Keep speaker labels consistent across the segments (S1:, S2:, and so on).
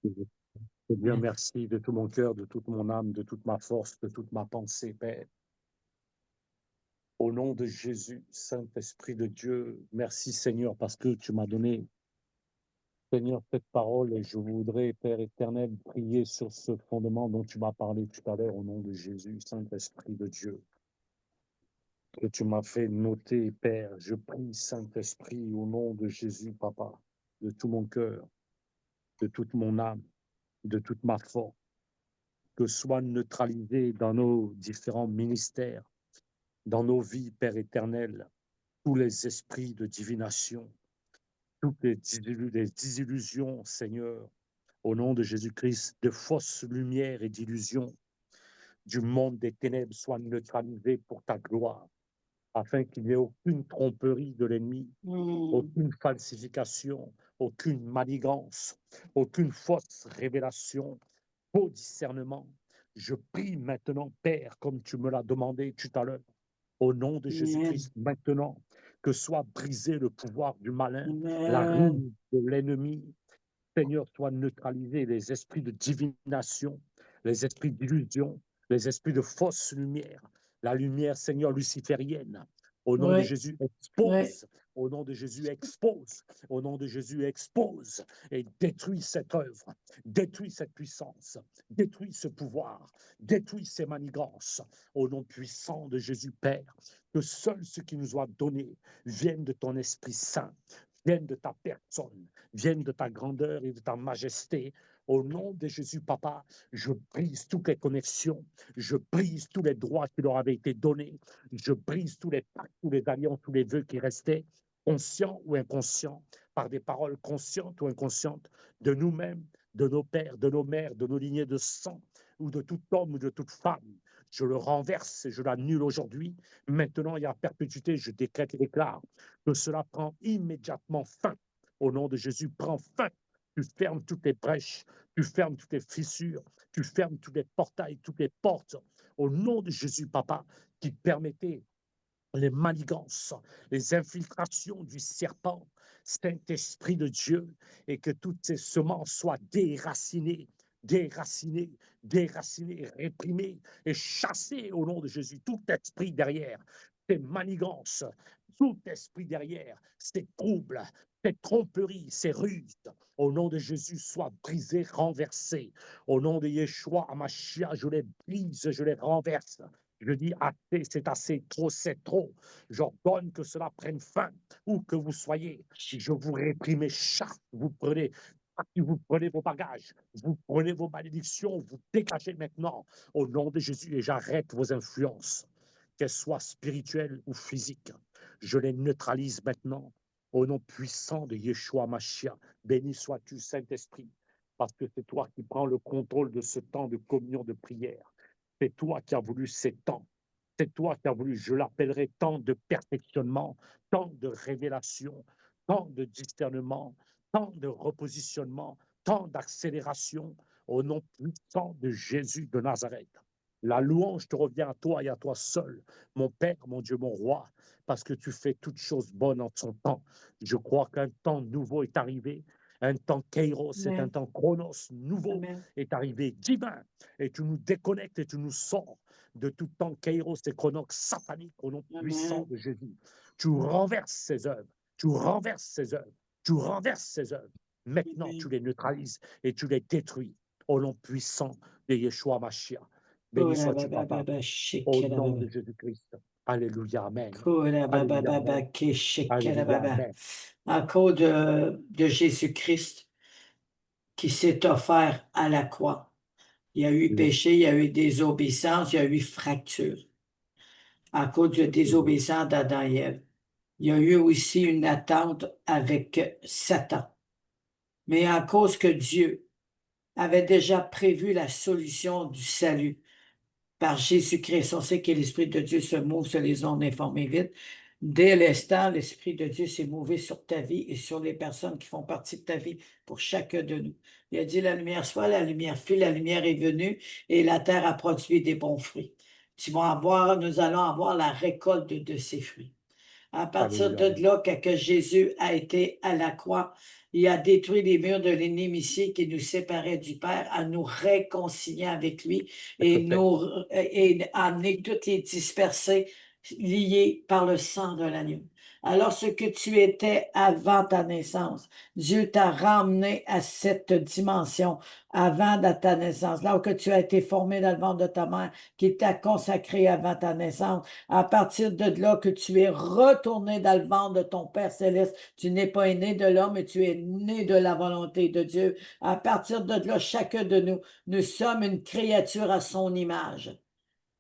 S1: Je te dis merci de tout mon cœur, de toute mon âme, de toute ma force, de toute ma pensée, Père. Au nom de Jésus, Saint-Esprit de Dieu, merci Seigneur parce que tu m'as donné, Seigneur, cette parole et je voudrais, Père éternel, prier sur ce fondement dont tu m'as parlé tout à l'heure au nom de Jésus, Saint-Esprit de Dieu, que tu m'as fait noter, Père. Je prie, Saint-Esprit, au nom de Jésus, Papa, de tout mon cœur, de toute mon âme, de toute ma force, que soient neutralisés dans nos différents ministères, dans nos vies, Père éternel, tous les esprits de divination, toutes les désillusions, Seigneur, au nom de Jésus-Christ, de fausses lumières et d'illusions du monde des ténèbres soient neutralisées pour ta gloire, afin qu'il n'y ait aucune tromperie de l'ennemi,
S2: Mm.
S1: aucune falsification, aucune manigance, aucune fausse révélation, faux discernement. Je prie maintenant, Père, comme tu me l'as demandé tout à l'heure, au nom de
S2: Amen.
S1: Jésus-Christ, maintenant, que soit brisé le pouvoir du malin, la
S2: Amen.
S1: ruse de l'ennemi. Seigneur, soit neutralisé les esprits de divination, les esprits d'illusion, les esprits de fausse lumière, la lumière, Seigneur, luciférienne. Au nom de
S2: Oui,
S1: Jésus,
S2: oui.
S1: expose. Au nom de Jésus, expose. Au nom de Jésus, expose et détruis cette œuvre, détruis cette puissance, détruis ce pouvoir, détruis ces manigances. Au nom puissant de Jésus, Père, que seul ce qui nous a donné vienne de ton Esprit Saint, vienne de ta personne, vienne de ta grandeur et de ta majesté. Au nom de Jésus, Papa, je brise toutes les connexions, je brise tous les droits qui leur avaient été donnés, je brise tous les pactes, tous les alliances, tous les vœux qui restaient, conscients ou inconscients, par des paroles conscientes ou inconscientes de nous-mêmes, de nos pères, de nos mères, de nos lignées de sang, ou de tout homme ou de toute femme. Je le renverse et je l'annule aujourd'hui. Maintenant et à perpétuité, je décrète et déclare que cela prend immédiatement fin. Au nom de Jésus, prends fin. Tu fermes toutes les brèches, tu fermes toutes les fissures, tu fermes tous les portails, toutes les portes. Au nom de Jésus, Papa, qui permettait les manigances, les infiltrations du serpent, Saint-Esprit de Dieu, et que toutes ces semences soient déracinées, déracinées, déracinées, réprimées et chassées au nom de Jésus. Tout esprit derrière, ces manigances, tout esprit derrière, ces troubles, ces tromperies, ces ruses, au nom de Jésus, soient brisés, renversés. Au nom de Yeshua, Amashia, je les brise, je les renverse. Je dis assez, c'est assez, trop, c'est trop. J'ordonne que cela prenne fin, où que vous soyez. Je vous réprime et chasse. Vous prenez vos bagages, vous prenez vos malédictions, vous dégagez maintenant au nom de Jésus et j'arrête vos influences, qu'elles soient spirituelles ou physiques. Je les neutralise maintenant au nom puissant de Yeshua Mashiach. Béni sois-tu, Saint-Esprit, parce que c'est toi qui prends le contrôle de ce temps de communion, de prière. C'est toi qui as voulu ces temps. C'est toi qui as voulu, je l'appellerai temps de perfectionnement, temps de révélation, temps de discernement, temps de repositionnement, temps d'accélération, au nom puissant de Jésus de Nazareth. La louange te revient à toi et à toi seul, mon Père, mon Dieu, mon Roi, parce que tu fais toutes choses bonnes en son temps. Je crois qu'un temps nouveau est arrivé, un temps kairos, c'est un
S2: Amen.
S1: temps chronos nouveau
S2: Amen.
S1: est arrivé, divin, et tu nous déconnectes et tu nous sors de tout temps kairos et chronos satanique au nom puissant
S2: Amen.
S1: de Jésus. Tu renverses ces œuvres, tu renverses ces œuvres, tu renverses ces œuvres. Maintenant, tu
S2: Amen.
S1: les neutralises et tu les détruis au nom puissant de Yeshua Mashiach. Béni
S2: Kora
S1: sois-tu,
S2: baba
S1: Papa,
S2: baba
S1: au
S2: shekera
S1: nom de
S2: baba.
S1: Jésus-Christ. Alléluia, Amen.
S2: Kora baba
S1: Alléluia,
S2: baba
S1: Amen.
S2: ke shekera
S1: Alléluia,
S2: baba.
S1: Amen.
S2: À cause de Jésus-Christ qui s'est offert à la croix. Il y a eu
S1: Oui,
S2: péché, il y a eu désobéissance, il y a eu fracture. À cause de
S1: oui,
S2: désobéissance d'Adam et Ève. Il y a eu aussi une attente avec Satan. Mais à cause que Dieu avait déjà prévu la solution du salut par Jésus-Christ, on sait que l'Esprit de Dieu se mouve sur les ondes informées vite. Dès l'instant, l'Esprit de Dieu s'est mouvé sur ta vie et sur les personnes qui font partie de ta vie, pour chacun de nous. Il a dit, la lumière soit, la lumière fut, la lumière est venue et la terre a produit des bons fruits. Nous allons avoir la récolte de ces fruits. À partir
S1: Alléluia,
S2: de
S1: Amen.
S2: là, que Jésus a été à la croix, Il a détruit les murs de l'inimitié qui nous séparaient du Père, à nous réconcilier avec lui et amener toutes les dispersés liés par le sang de l'agneau. Alors, ce que tu étais avant ta naissance, Dieu t'a ramené à cette dimension avant de ta naissance, là où que tu as été formé dans le ventre de ta mère, qui t'a consacré avant ta naissance. À partir de là que tu es retourné dans le ventre de ton Père céleste, tu n'es pas né de l'homme, mais tu es né de la volonté de Dieu. À partir de là, chacun de nous, nous sommes une créature à son image.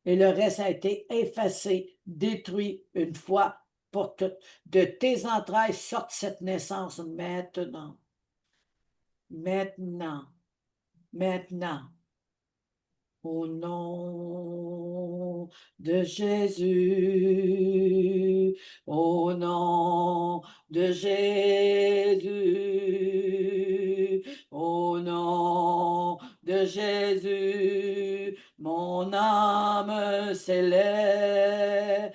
S2: Et le reste a été effacé, détruit une fois pour toutes. De tes entrailles sorte cette naissance maintenant. Maintenant. Maintenant. Au nom de Jésus, au nom de Jésus, au nom de Jésus, mon âme s'élève.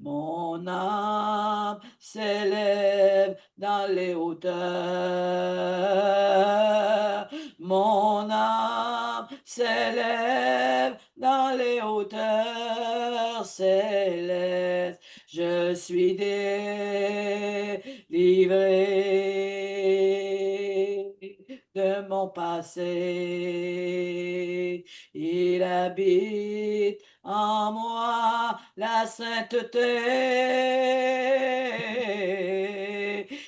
S2: Mon âme s'élève dans les hauteurs. Mon âme s'élève dans les hauteurs célestes. Je suis délivré de mon passé. Il habite en moi la sainteté.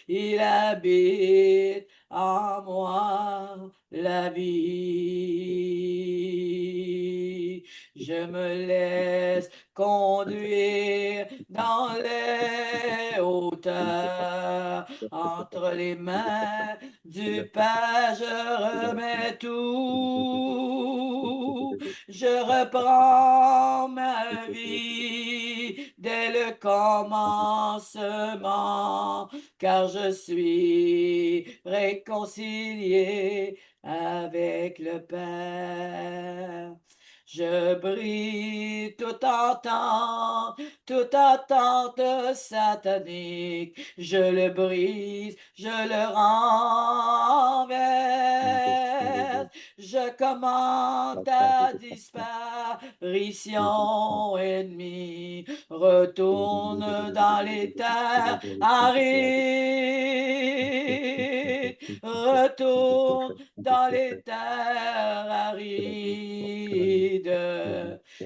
S2: Il habite en moi la vie. Je me laisse conduire dans les hauteurs, entre les mains du Père, je remets tout. Je reprends ma vie dès le commencement, car je suis réconcilié avec le Père. Je brise toute attente satanique. Je le brise, je le renverse. Je commande ta disparition ennemie. Retourne dans les terres arides. Retourne dans les terres arides.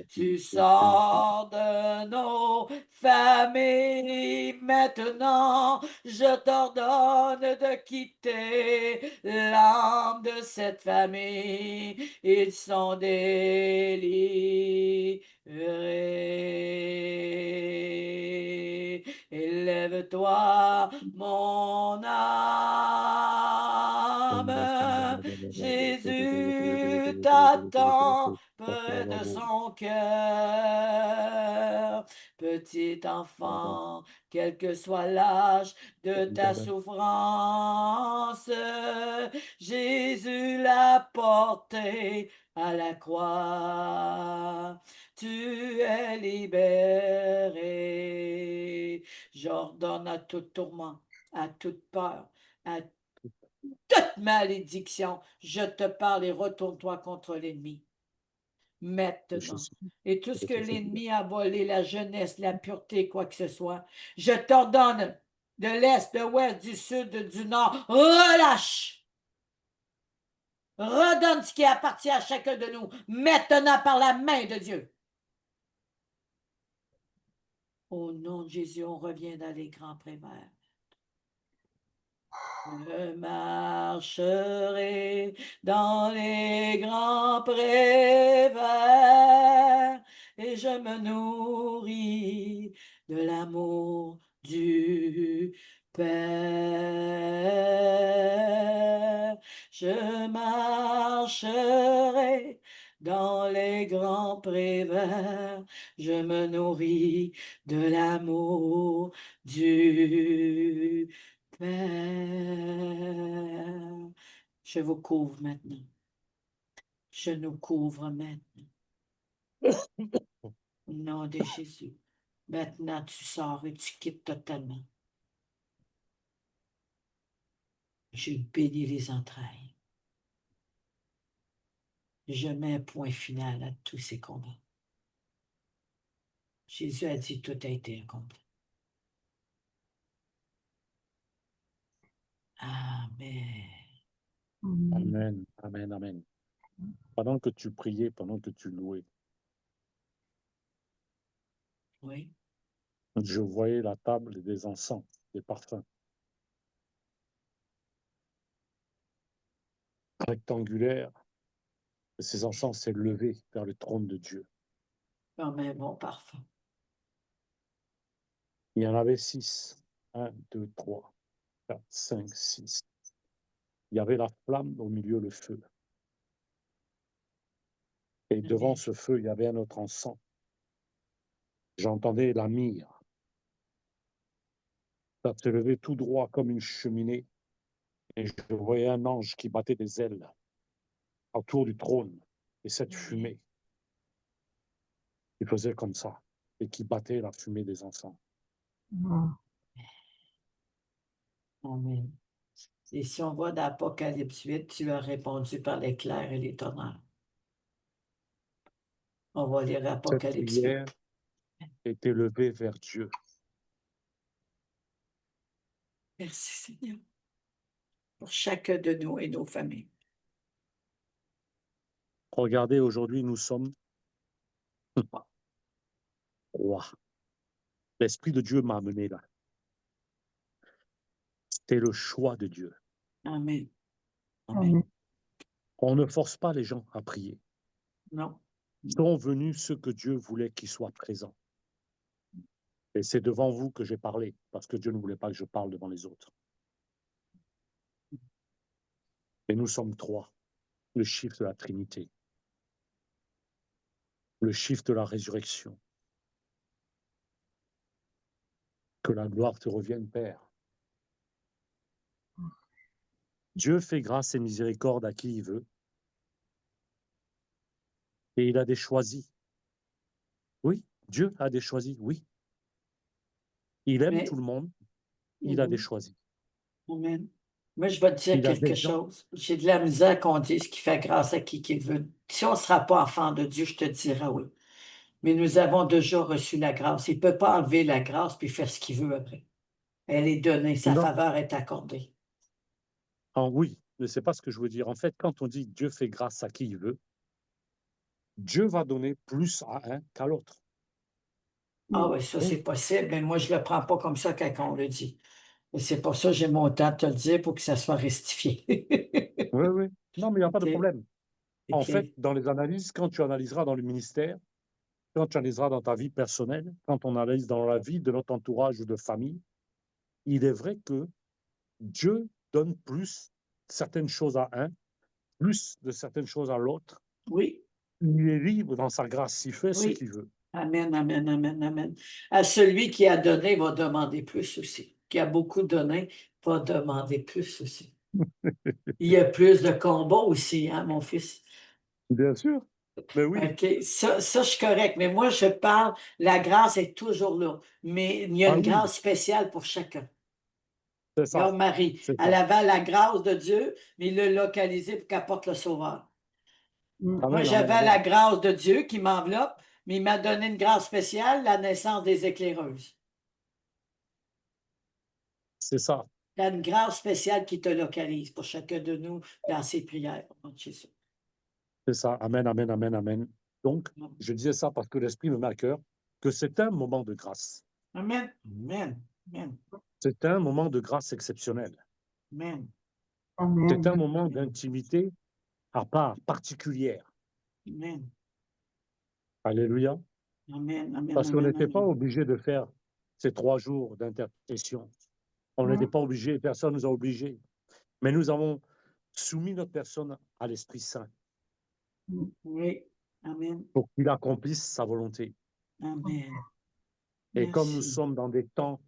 S2: Tu sors de nos familles maintenant. Je t'ordonne de quitter l'âme de cette famille. Ils sont délivrés. Élève-toi, mon âme. Jésus t'attend près de son cœur. Petit enfant, quel que soit l'âge de ta souffrance, Jésus l'a porté à la croix. Tu es libéré. J'ordonne à tout tourment, à toute peur, à toute malédiction, je te parle et retourne-toi contre l'ennemi. Maintenant. Et tout ce que l'ennemi a volé, la jeunesse, la pureté, quoi que ce soit, je t'ordonne de l'est, de l'ouest, du sud, du nord, relâche. Redonne ce qui appartient à chacun de nous, maintenant par la main de Dieu. Au nom de Jésus, on revient dans les grands prévers. Je marcherai dans les grands prés verts et je me nourris de l'amour du Père. Je marcherai dans les grands prés verts, je me nourris de l'amour du Père. Je vous couvre maintenant. Je nous couvre maintenant. Au nom de Jésus. Maintenant, tu sors et tu quittes totalement. Je bénis les entrailles. Je mets un point final à tous ces combats. Jésus a dit tout a été accompli. Amen.
S1: Amen, amen, amen. Pendant que tu priais, pendant que tu louais,
S2: Oui.
S1: je voyais la table des encens, des parfums, rectangulaire, et ces encens s'est levé vers le trône de Dieu.
S2: Comme un bon parfum.
S1: Il y en avait 6. 1, 2, 3, 4, 5, 6. Il y avait la flamme, au milieu le feu. Et devant
S2: Amen.
S1: ce feu, il y avait un autre encens. J'entendais la myrrhe. Ça se levait tout droit comme une cheminée. Et je voyais un ange qui battait des ailes autour du trône. Et cette
S2: Amen.
S1: fumée, il faisait comme ça. Et qui battait la fumée des encens.
S2: Amen. Et si on va dans Apocalypse 8, tu as répondu par l'éclair et les tonnerres. On va lire
S1: Cette
S2: Apocalypse
S1: prière
S2: 8.
S1: était levée vers Dieu.
S2: Merci Seigneur. Pour chacun de nous et nos familles.
S1: Regardez, aujourd'hui, nous sommes rois. L'Esprit de Dieu m'a amené là. C'était le choix de Dieu.
S2: Amen. Amen.
S1: On ne force pas les gens à prier.
S2: Non.
S1: Sont venus ceux que Dieu voulait qu'ils soient présents. Et c'est devant vous que j'ai parlé, parce que Dieu ne voulait pas que je parle devant les autres. Et nous sommes 3, le chiffre de la Trinité, le chiffre de la résurrection. Que la gloire te revienne, Père. Dieu fait grâce et miséricorde à qui il veut. Et il a des choisis. Oui, Dieu a des choisis, oui. Il aime tout
S2: Mais,
S1: le monde, il a des choisis.
S2: Amen. Moi, je vais te dire
S1: Il a
S2: quelque
S1: des gens.
S2: chose. J'ai de la misère qu'on dise qu'il fait grâce à qui qu'il veut. Si on ne sera pas enfant de Dieu, je te dirais oui. Mais nous avons déjà reçu la grâce. Il ne peut pas enlever la grâce puis faire ce qu'il veut après. Elle est donnée, sa
S1: Non,
S2: faveur est accordée.
S1: oui, mais c'est pas ce que je veux dire. En fait, quand on dit Dieu fait grâce à qui il veut, Dieu va donner plus à un qu'à l'autre.
S2: Ah oui, ça
S1: Oui,
S2: c'est possible, mais moi je ne le prends pas comme ça quand on le dit. Et c'est pour ça que j'ai mon temps de te le dire pour que ça soit rectifié.
S1: oui, oui. Non, mais il n'y a pas de
S2: OK,
S1: problème. En fait,
S2: OK.
S1: dans les analyses, quand tu analyseras dans le ministère, quand tu analyseras dans ta vie personnelle, quand on analyse dans la vie de notre entourage ou de famille, il est vrai que Dieu donne plus certaines choses à un, plus de certaines choses à l'autre.
S2: Oui,
S1: Il est libre dans sa grâce, il fait ce
S2: oui.
S1: qu'il veut.
S2: Amen, amen, amen, amen. À celui qui a donné va demander plus aussi. Qui a beaucoup donné va demander plus aussi. Il y a plus de combats aussi, hein, mon fils.
S1: Bien sûr. Mais oui.
S2: OK, ça, je suis correct. Mais moi, je parle, la grâce est toujours là. Mais il y a
S1: Ah
S2: une
S1: oui,
S2: grâce spéciale pour chacun.
S1: c'est ça.
S2: Regarde Marie,
S1: C'est
S2: elle
S1: ça.
S2: avait la grâce de Dieu, mais il l'a localisée pour qu'elle porte le Sauveur. Moi,
S1: Amen, amen,
S2: j'avais la
S1: amen.
S2: grâce de Dieu qui m'enveloppe, mais il m'a donné une grâce spéciale, la naissance des éclaireuses.
S1: C'est ça.
S2: Il y a une grâce spéciale qui te localise pour chacun de nous dans ses prières. Au nom de Jésus.
S1: C'est ça. Amen, amen, amen, amen. Donc, je disais ça parce que l'Esprit me met à cœur que c'est un moment de grâce.
S2: Amen. Amen. Amen.
S1: C'est un moment de grâce exceptionnel.
S2: Amen.
S1: C'est un
S3: Amen.
S1: moment d'intimité à part, particulière.
S2: Amen.
S1: Alléluia.
S2: Amen. Amen.
S1: Parce qu'on
S2: Amen.
S1: n'était pas
S2: Amen.
S1: obligé de faire ces 3 jours d'intercession. On n'était pas obligé, personne ne nous a obligés. Mais nous avons soumis notre personne à l'Esprit Saint
S2: Oui. Amen.
S1: pour qu'il accomplisse sa volonté.
S2: Amen.
S1: Et comme nous
S2: Merci.
S1: sommes dans des temps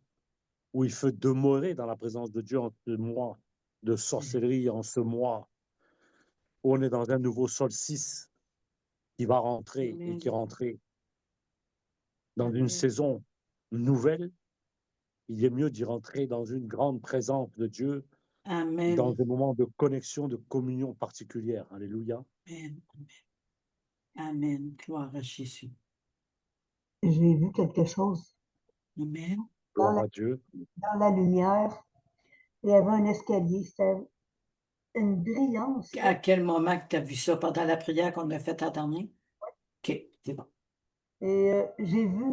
S1: où il faut demeurer dans la présence de Dieu en ce mois de sorcellerie, en ce mois où on est dans un nouveau solstice qui va rentrer et qui est
S2: Amen.
S1: rentré dans une
S2: Amen.
S1: saison nouvelle, il est mieux d'y rentrer dans une grande présence de Dieu
S2: Amen.
S1: dans des moments de connexion, de communion particulière. Alléluia.
S2: Amen. Amen. Gloire à Jésus.
S3: J'ai vu quelque chose
S2: Amen.
S1: Gloire à Dieu.
S3: dans la lumière. Il y avait un escalier. C'était une brillance.
S2: À quel moment que tu as vu ça? Pendant la prière qu'on a faite à dernier? OK, c'est bon.
S3: Et j'ai vu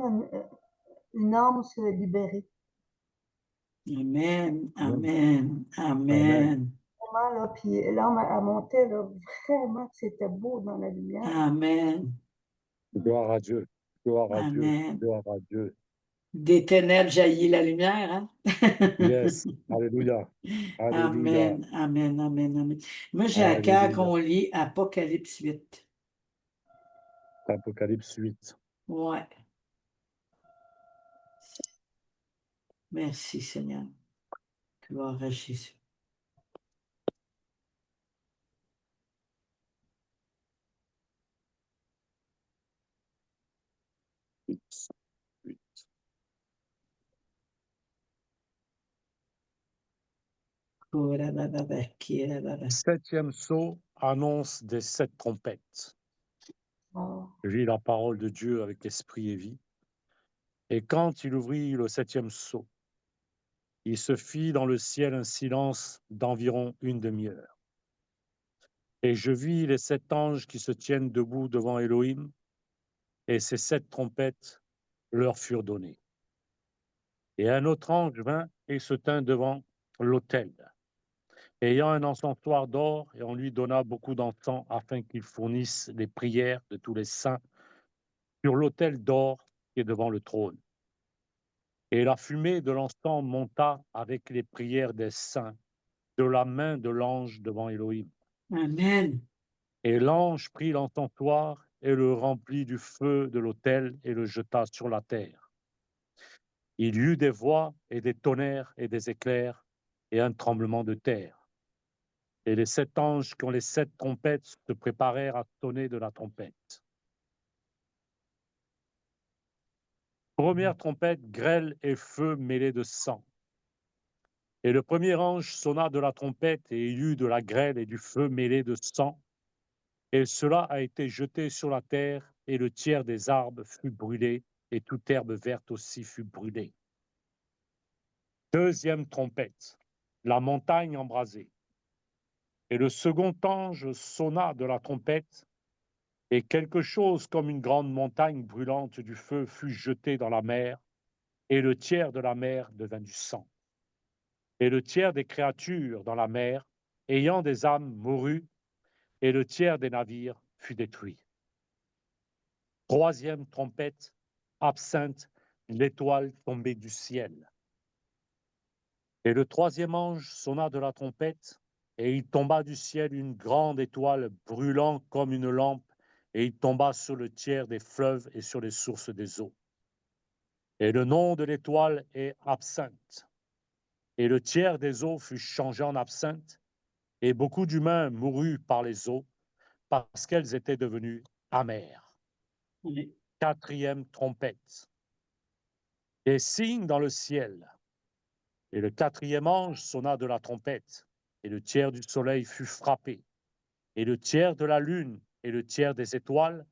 S3: une âme se libérer.
S2: Amen.
S1: Amen.
S2: Amen. Amen.
S3: Vraiment, là, puis l'âme, elle montait, là, vraiment, que c'était beau dans la lumière.
S2: Amen.
S1: Gloire à Dieu. Gloire à Dieu.
S2: Amen.
S1: Gloire à Dieu.
S2: Des ténèbres jaillit la lumière, hein?
S1: Yes. Alléluia. Alléluia.
S2: Amen. Amen. Amen. Amen. Moi, j'ai à cœur
S1: Alléluia.
S2: qu'on lit Apocalypse 8.
S1: Apocalypse 8.
S2: Ouais. Merci, Seigneur. Gloire à Jésus.
S1: Septième sceau annonce des 7 trompettes.
S3: Ah,
S1: Je lis la parole de Dieu avec esprit et vie. Et quand il ouvrit le 7e sceau, il se fit dans le ciel un silence d'environ une demi-heure. Et je vis les 7 anges qui se tiennent debout devant Élohim, et ces 7 trompettes leur furent données. Et un autre ange vint et se tint devant l'autel, ayant un encensoir d'or, et on lui donna beaucoup d'encens afin qu'il fournisse les prières de tous les saints sur l'autel d'or qui est devant le trône. Et la fumée de l'encens monta avec les prières des saints de la main de l'ange devant Élohim.
S2: Amen.
S1: Et l'ange prit l'encensoir et le remplit du feu de l'autel et le jeta sur la terre. Il y eut des voix et des tonnerres et des éclairs et un tremblement de terre. Et les 7 anges qui ont les 7 trompettes se préparèrent à sonner de la trompette. Première trompette, grêle et feu mêlés de sang. Et le premier ange sonna de la trompette, et il y eut de la grêle et du feu mêlés de sang. Et cela a été jeté sur la terre, et le tiers des arbres fut brûlé, et toute herbe verte aussi fut brûlée. Deuxième trompette, la montagne embrasée. Et le second ange sonna de la trompette, et quelque chose comme une grande montagne brûlante du feu fut jeté dans la mer, et le tiers de la mer devint du sang. Et le tiers des créatures dans la mer, ayant des âmes, mourut, et le tiers des navires fut détruit. Troisième trompette, absinthe, l'étoile tombée du ciel. Et le troisième ange sonna de la trompette, et il tomba du ciel une grande étoile brûlant comme une lampe, et il tomba sur le tiers des fleuves et sur les sources des eaux. Et le nom de l'étoile est absinthe. Et le tiers des eaux fut changé en absinthe, et beaucoup d'humains moururent par les eaux, parce qu'elles étaient devenues amères.
S2: Oui.
S1: Quatrième trompette. Des signes dans le ciel. Et le quatrième ange sonna de la trompette, et le tiers du soleil fut frappé, et le tiers de la lune, et le tiers des étoiles,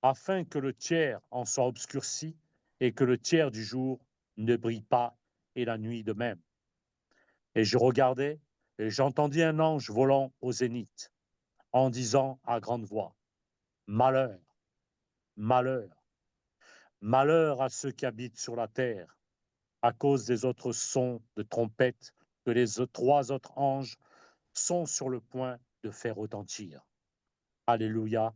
S1: afin que le tiers en soit obscurci, et que le tiers du jour ne brille pas, et la nuit de même. Et je regardais, et j'entendis un ange volant au zénith, en disant à grande voix, Malheur, malheur, malheur à ceux qui habitent sur la terre, à cause des autres sons de trompette que les 3 autres anges sont sur le point de faire retentir. Alléluia.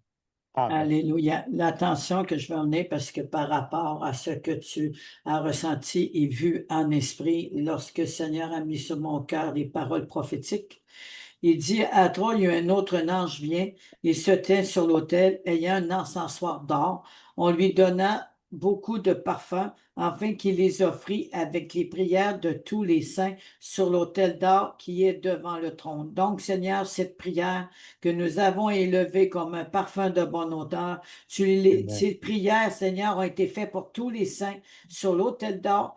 S1: Amen.
S2: Alléluia. L'attention que je vais emmener, parce que par rapport à ce que tu as ressenti et vu en esprit lorsque le Seigneur a mis sur mon cœur les paroles prophétiques, il dit, à toi, il y a un autre ange vient, il se tint sur l'autel, ayant un encensoir d'or. On lui donna beaucoup de parfums, afin qu'il les offrit avec les prières de tous les saints sur l'autel d'or qui est devant le trône. Donc, Seigneur, cette prière que nous avons élevée comme un parfum de bonne odeur,
S1: Amen.
S2: ces prières, Seigneur, ont été faites pour tous les saints sur l'autel d'or.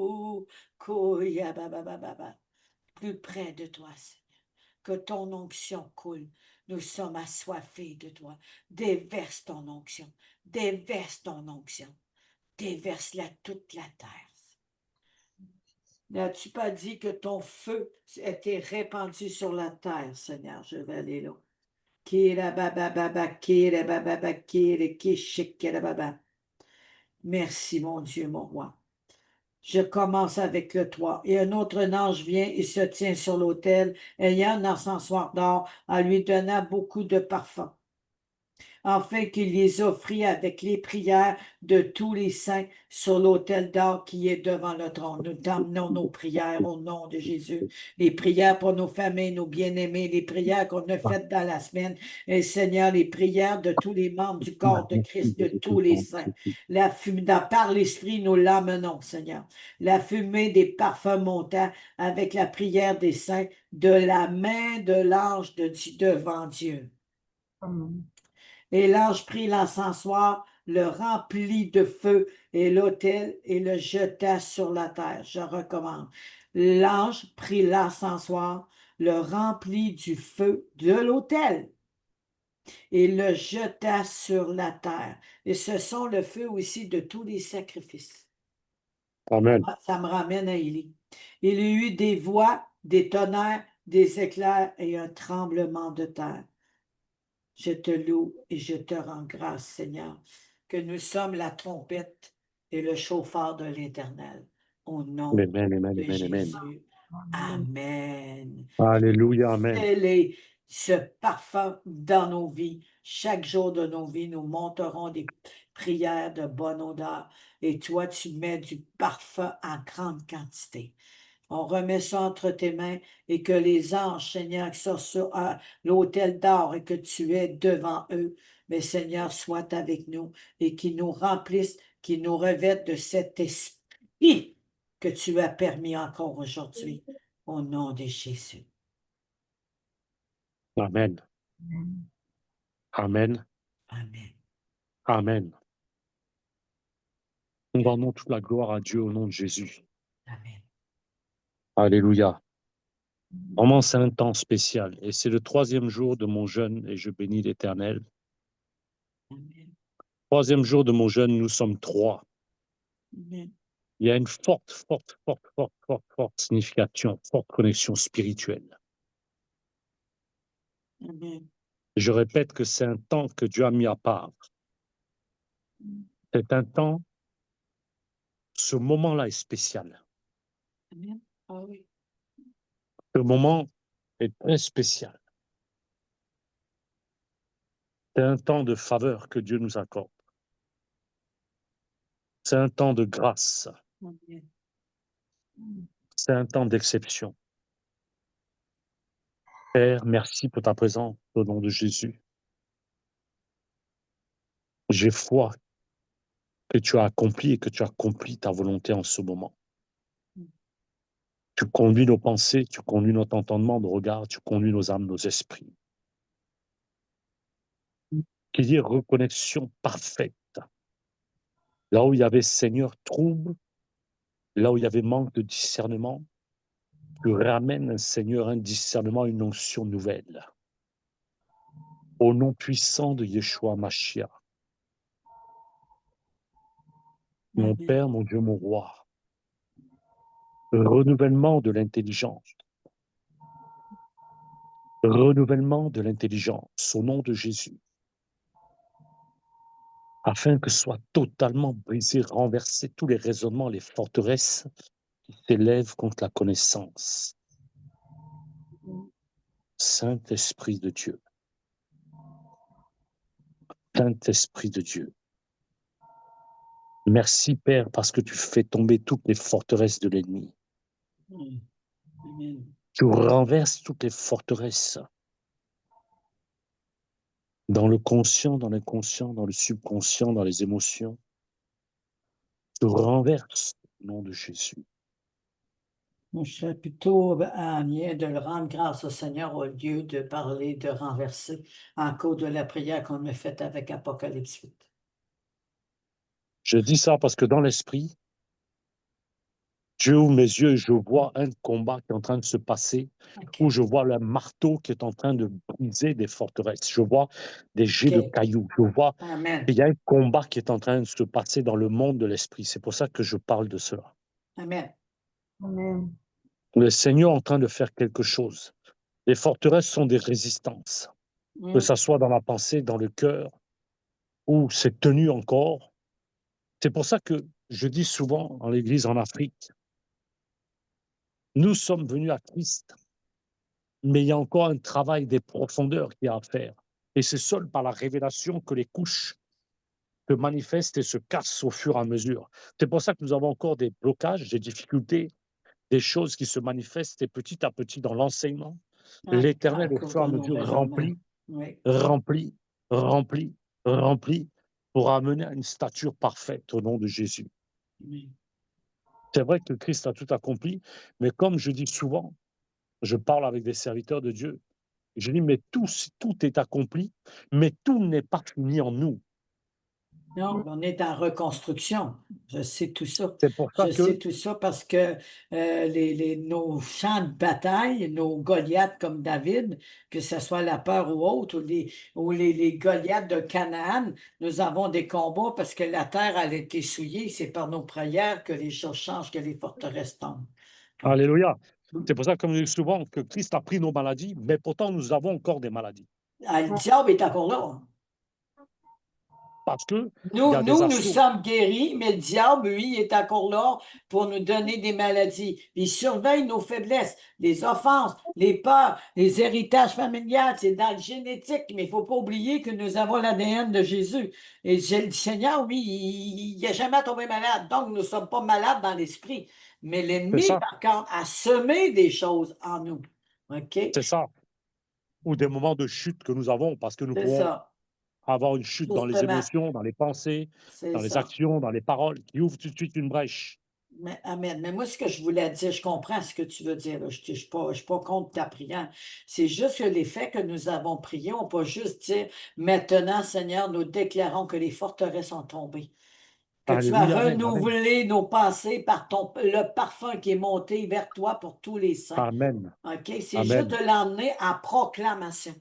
S2: Oh, Koya Baba Baba. Plus près de toi, Seigneur. Que ton onction coule. Nous sommes assoiffés de toi. Déverse ton onction. Déverse ton onction. Déverse-la toute la terre. N'as-tu pas dit que ton feu était répandu sur la terre, Seigneur? Je vais aller là. Kira baba baba, kira baba baba, kira kishikira baba. Merci, mon Dieu, mon roi. Je commence avec le toit. Et un autre ange vient et se tient sur l'autel, ayant un encensoir d'or, en lui donnant beaucoup de parfums, afin qu'il les offrit avec les prières de tous les saints sur l'autel d'or qui est devant le trône. Nous t'emmenons nos prières au nom de Jésus. Les prières pour nos familles, nos bien-aimés, les prières qu'on a faites dans la semaine. Et Seigneur, les prières de tous les membres du corps de Christ, de tous les saints. La fumée, par l'Esprit, nous l'emmenons, Seigneur. La fumée des parfums montants avec la prière des saints de la main de l'ange de Dieu devant Dieu.
S3: Amen.
S2: Et l'ange prit l'encensoir, le remplit de feu et l'autel et le jeta sur la terre. Je recommande. L'ange prit l'encensoir, le remplit du feu de l'autel et le jeta sur la terre. Et ce sont le feu aussi de tous les sacrifices.
S1: Amen.
S2: Ça me ramène à Élie. Il y eut des voix, des tonnerres, des éclairs et un tremblement de terre. Je te loue et je te rends grâce, Seigneur, que nous sommes la trompette et le chauffeur de l'Éternel. Au nom
S1: Amen, amen,
S2: de
S1: amen, amen.
S2: Jésus. Amen.
S1: Alléluia, amen.
S2: Fais-les ce parfum dans nos vies. Chaque jour de nos vies, nous monterons des prières de bonne odeur. Et toi, tu mets du parfum en grande quantité. On remet ça entre tes mains et que les anges, Seigneur, qui sont sur l'autel d'or et que tu es devant eux, mais Seigneur, soient avec nous et qui nous remplissent, qui nous revêtent de cet esprit que tu as permis encore aujourd'hui. Au nom de Jésus.
S1: Amen.
S3: Amen.
S1: Amen.
S2: Amen.
S1: Amen. Nous rendons toute la gloire à Dieu au nom de Jésus.
S2: Amen.
S1: Alléluia. Vraiment, c'est un temps spécial. Et c'est le 3e jour de mon jeûne et je bénis l'Éternel.
S2: Amen.
S1: 3e jour de mon jeûne, nous sommes 3.
S2: Amen.
S1: Il y a une forte signification, forte connexion spirituelle.
S2: Amen.
S1: Je répète que c'est un temps que Dieu a mis à part. C'est un temps, ce moment-là est spécial.
S2: Amen. Ah oui.
S1: Ce moment est très spécial. C'est un temps de faveur que Dieu nous accorde. C'est un temps de grâce.
S2: Amen.
S1: C'est un temps d'exception. Père, merci pour ta présence au nom de Jésus. J'ai foi que tu as accompli et que tu as accompli ta volonté en ce moment. Tu conduis nos pensées, tu conduis notre entendement, nos regards, tu conduis nos âmes, nos esprits. Qu'il y ait reconnexion parfaite. Là où il y avait, Seigneur, trouble, là où il y avait manque de discernement, tu ramènes, Seigneur, un discernement, une onction nouvelle. Au nom puissant de Yeshua Mashiach. Mon
S2: Amen.
S1: Père, mon Dieu, mon Roi. Renouvellement de l'intelligence. Renouvellement de l'intelligence au nom de Jésus. Afin que soient totalement brisés, renversés tous les raisonnements, les forteresses qui s'élèvent contre la connaissance. Saint-Esprit de Dieu. Saint-Esprit de Dieu. Merci, Père, parce que tu fais tomber toutes les forteresses de l'ennemi.
S2: Amen.
S1: Tu renverses toutes les forteresses dans le conscient, dans l'inconscient, dans le subconscient, dans les émotions. Tu renverses au nom de Jésus.
S2: Moi, je serais plutôt en lien de le rendre grâce au Seigneur au lieu de parler de renverser en cause de la prière qu'on a faite avec Apocalypse 8.
S1: Je dis ça parce que dans l'esprit, Dieu ouvre mes yeux et je vois un combat qui est en train de se passer,
S2: OK.
S1: où je vois le marteau qui est en train de briser des forteresses. Je vois des jets de
S2: OK.
S1: cailloux. Je vois
S2: Amen.
S1: qu'il y a un combat qui est en train de se passer dans le monde de l'esprit. C'est pour ça que je parle de cela.
S2: Amen.
S3: Amen.
S1: Le Seigneur est en train de faire quelque chose. Les forteresses sont des résistances, que
S2: Mm.
S1: ça soit dans la pensée, dans le cœur, ou c'est tenu encore. C'est pour ça que je dis souvent en l'Église en Afrique, nous sommes venus à Christ, mais il y a encore un travail des profondeurs qui a à faire. Et c'est seul par la révélation que les couches se manifestent et se cassent au fur et à mesure. C'est pour ça que nous avons encore des blocages, des difficultés, des choses qui se manifestent et petit à petit dans l'enseignement,
S2: À
S1: l'Éternel au
S2: cause
S1: fur et
S2: de
S1: à
S2: nos
S1: mesure
S2: raisonnements.
S1: remplit,
S2: Oui.
S1: remplit, remplit, remplit pour amener à une stature parfaite au nom de Jésus.
S2: Oui.
S1: C'est vrai que Christ a tout accompli, mais comme je dis souvent, je parle avec des serviteurs de Dieu, je dis, mais tout est accompli, mais tout n'est pas fini en nous.
S2: Non, on est en reconstruction. Je sais tout ça.
S1: C'est pour ça
S2: Je sais
S1: que,
S2: tout ça parce que nos champs de bataille, nos Goliaths comme David, que ce soit la peur ou autre, ou les Goliaths de Canaan, nous avons des combats parce que la terre a été souillée. C'est par nos prières que les choses changent, que les forteresses tombent. OK.
S1: alléluia, c'est pour ça, comme je dis souvent, que Christ a pris nos maladies, mais pourtant nous avons encore des maladies.
S2: Ah, le diable est encore là.
S1: Parce qu'il y
S2: Nous,
S1: a des
S2: nous, nous
S1: assauts.
S2: sommes guéris, mais le diable, lui, est encore là pour nous donner des maladies. Il surveille nos faiblesses, les offenses, les peurs, les héritages familiaux. C'est dans le génétique, mais il ne faut pas oublier que nous avons l'ADN de Jésus. Et le Seigneur, lui, il n'a jamais tombé malade. Donc, nous ne sommes pas malades dans l'esprit. Mais
S1: C'est
S2: l'ennemi,
S1: ça,
S2: par contre, a semé des choses en nous. OK?
S1: c'est ça. Ou des moments de chute que nous avons, parce que nous
S2: C'est
S1: pouvons
S2: ça.
S1: avoir une chute dans les
S2: Justement,
S1: émotions, dans les pensées,
S2: c'est
S1: dans les
S2: ça.
S1: actions, dans les paroles, qui ouvrent tout de suite une brèche.
S2: Mais, amen. Mais moi, ce que je voulais dire, je comprends ce que tu veux dire. Là. Je ne suis pas contre ta prière. C'est juste que les faits que nous avons priés, on peut juste dire, maintenant, Seigneur, nous déclarons que les forteresses sont tombées. Que tu as
S1: Alléluia, amen, amen,
S2: renouvelé nos pensées par le parfum qui est monté vers toi pour tous les saints.
S1: amen,
S2: OK? C'est juste
S1: amen.
S2: de l'emmener à proclamation.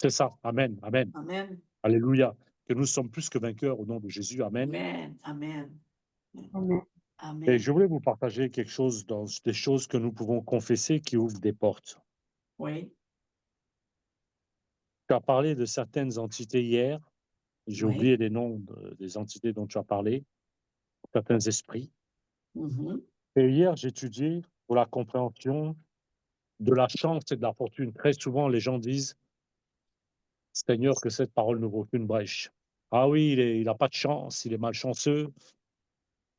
S1: C'est ça, amen, amen.
S2: Amen.
S1: Alléluia. Que nous sommes plus que vainqueurs au nom de Jésus, amen.
S2: Amen. Amen.
S3: Amen.
S1: Et
S2: Amen.
S1: je voulais vous partager quelque chose dans des choses que nous pouvons confesser qui ouvrent des portes.
S2: Oui.
S1: Tu as parlé de certaines entités hier. J'ai
S2: Oui.
S1: oublié les noms des entités dont tu as parlé, certains esprits.
S2: Mhm.
S1: Et hier, j'étudiais pour la compréhension de la chance et de la fortune. Très souvent, les gens disent, Seigneur, que cette parole ne vaut qu'une brèche. Ah oui, il n'a pas de chance, il est malchanceux.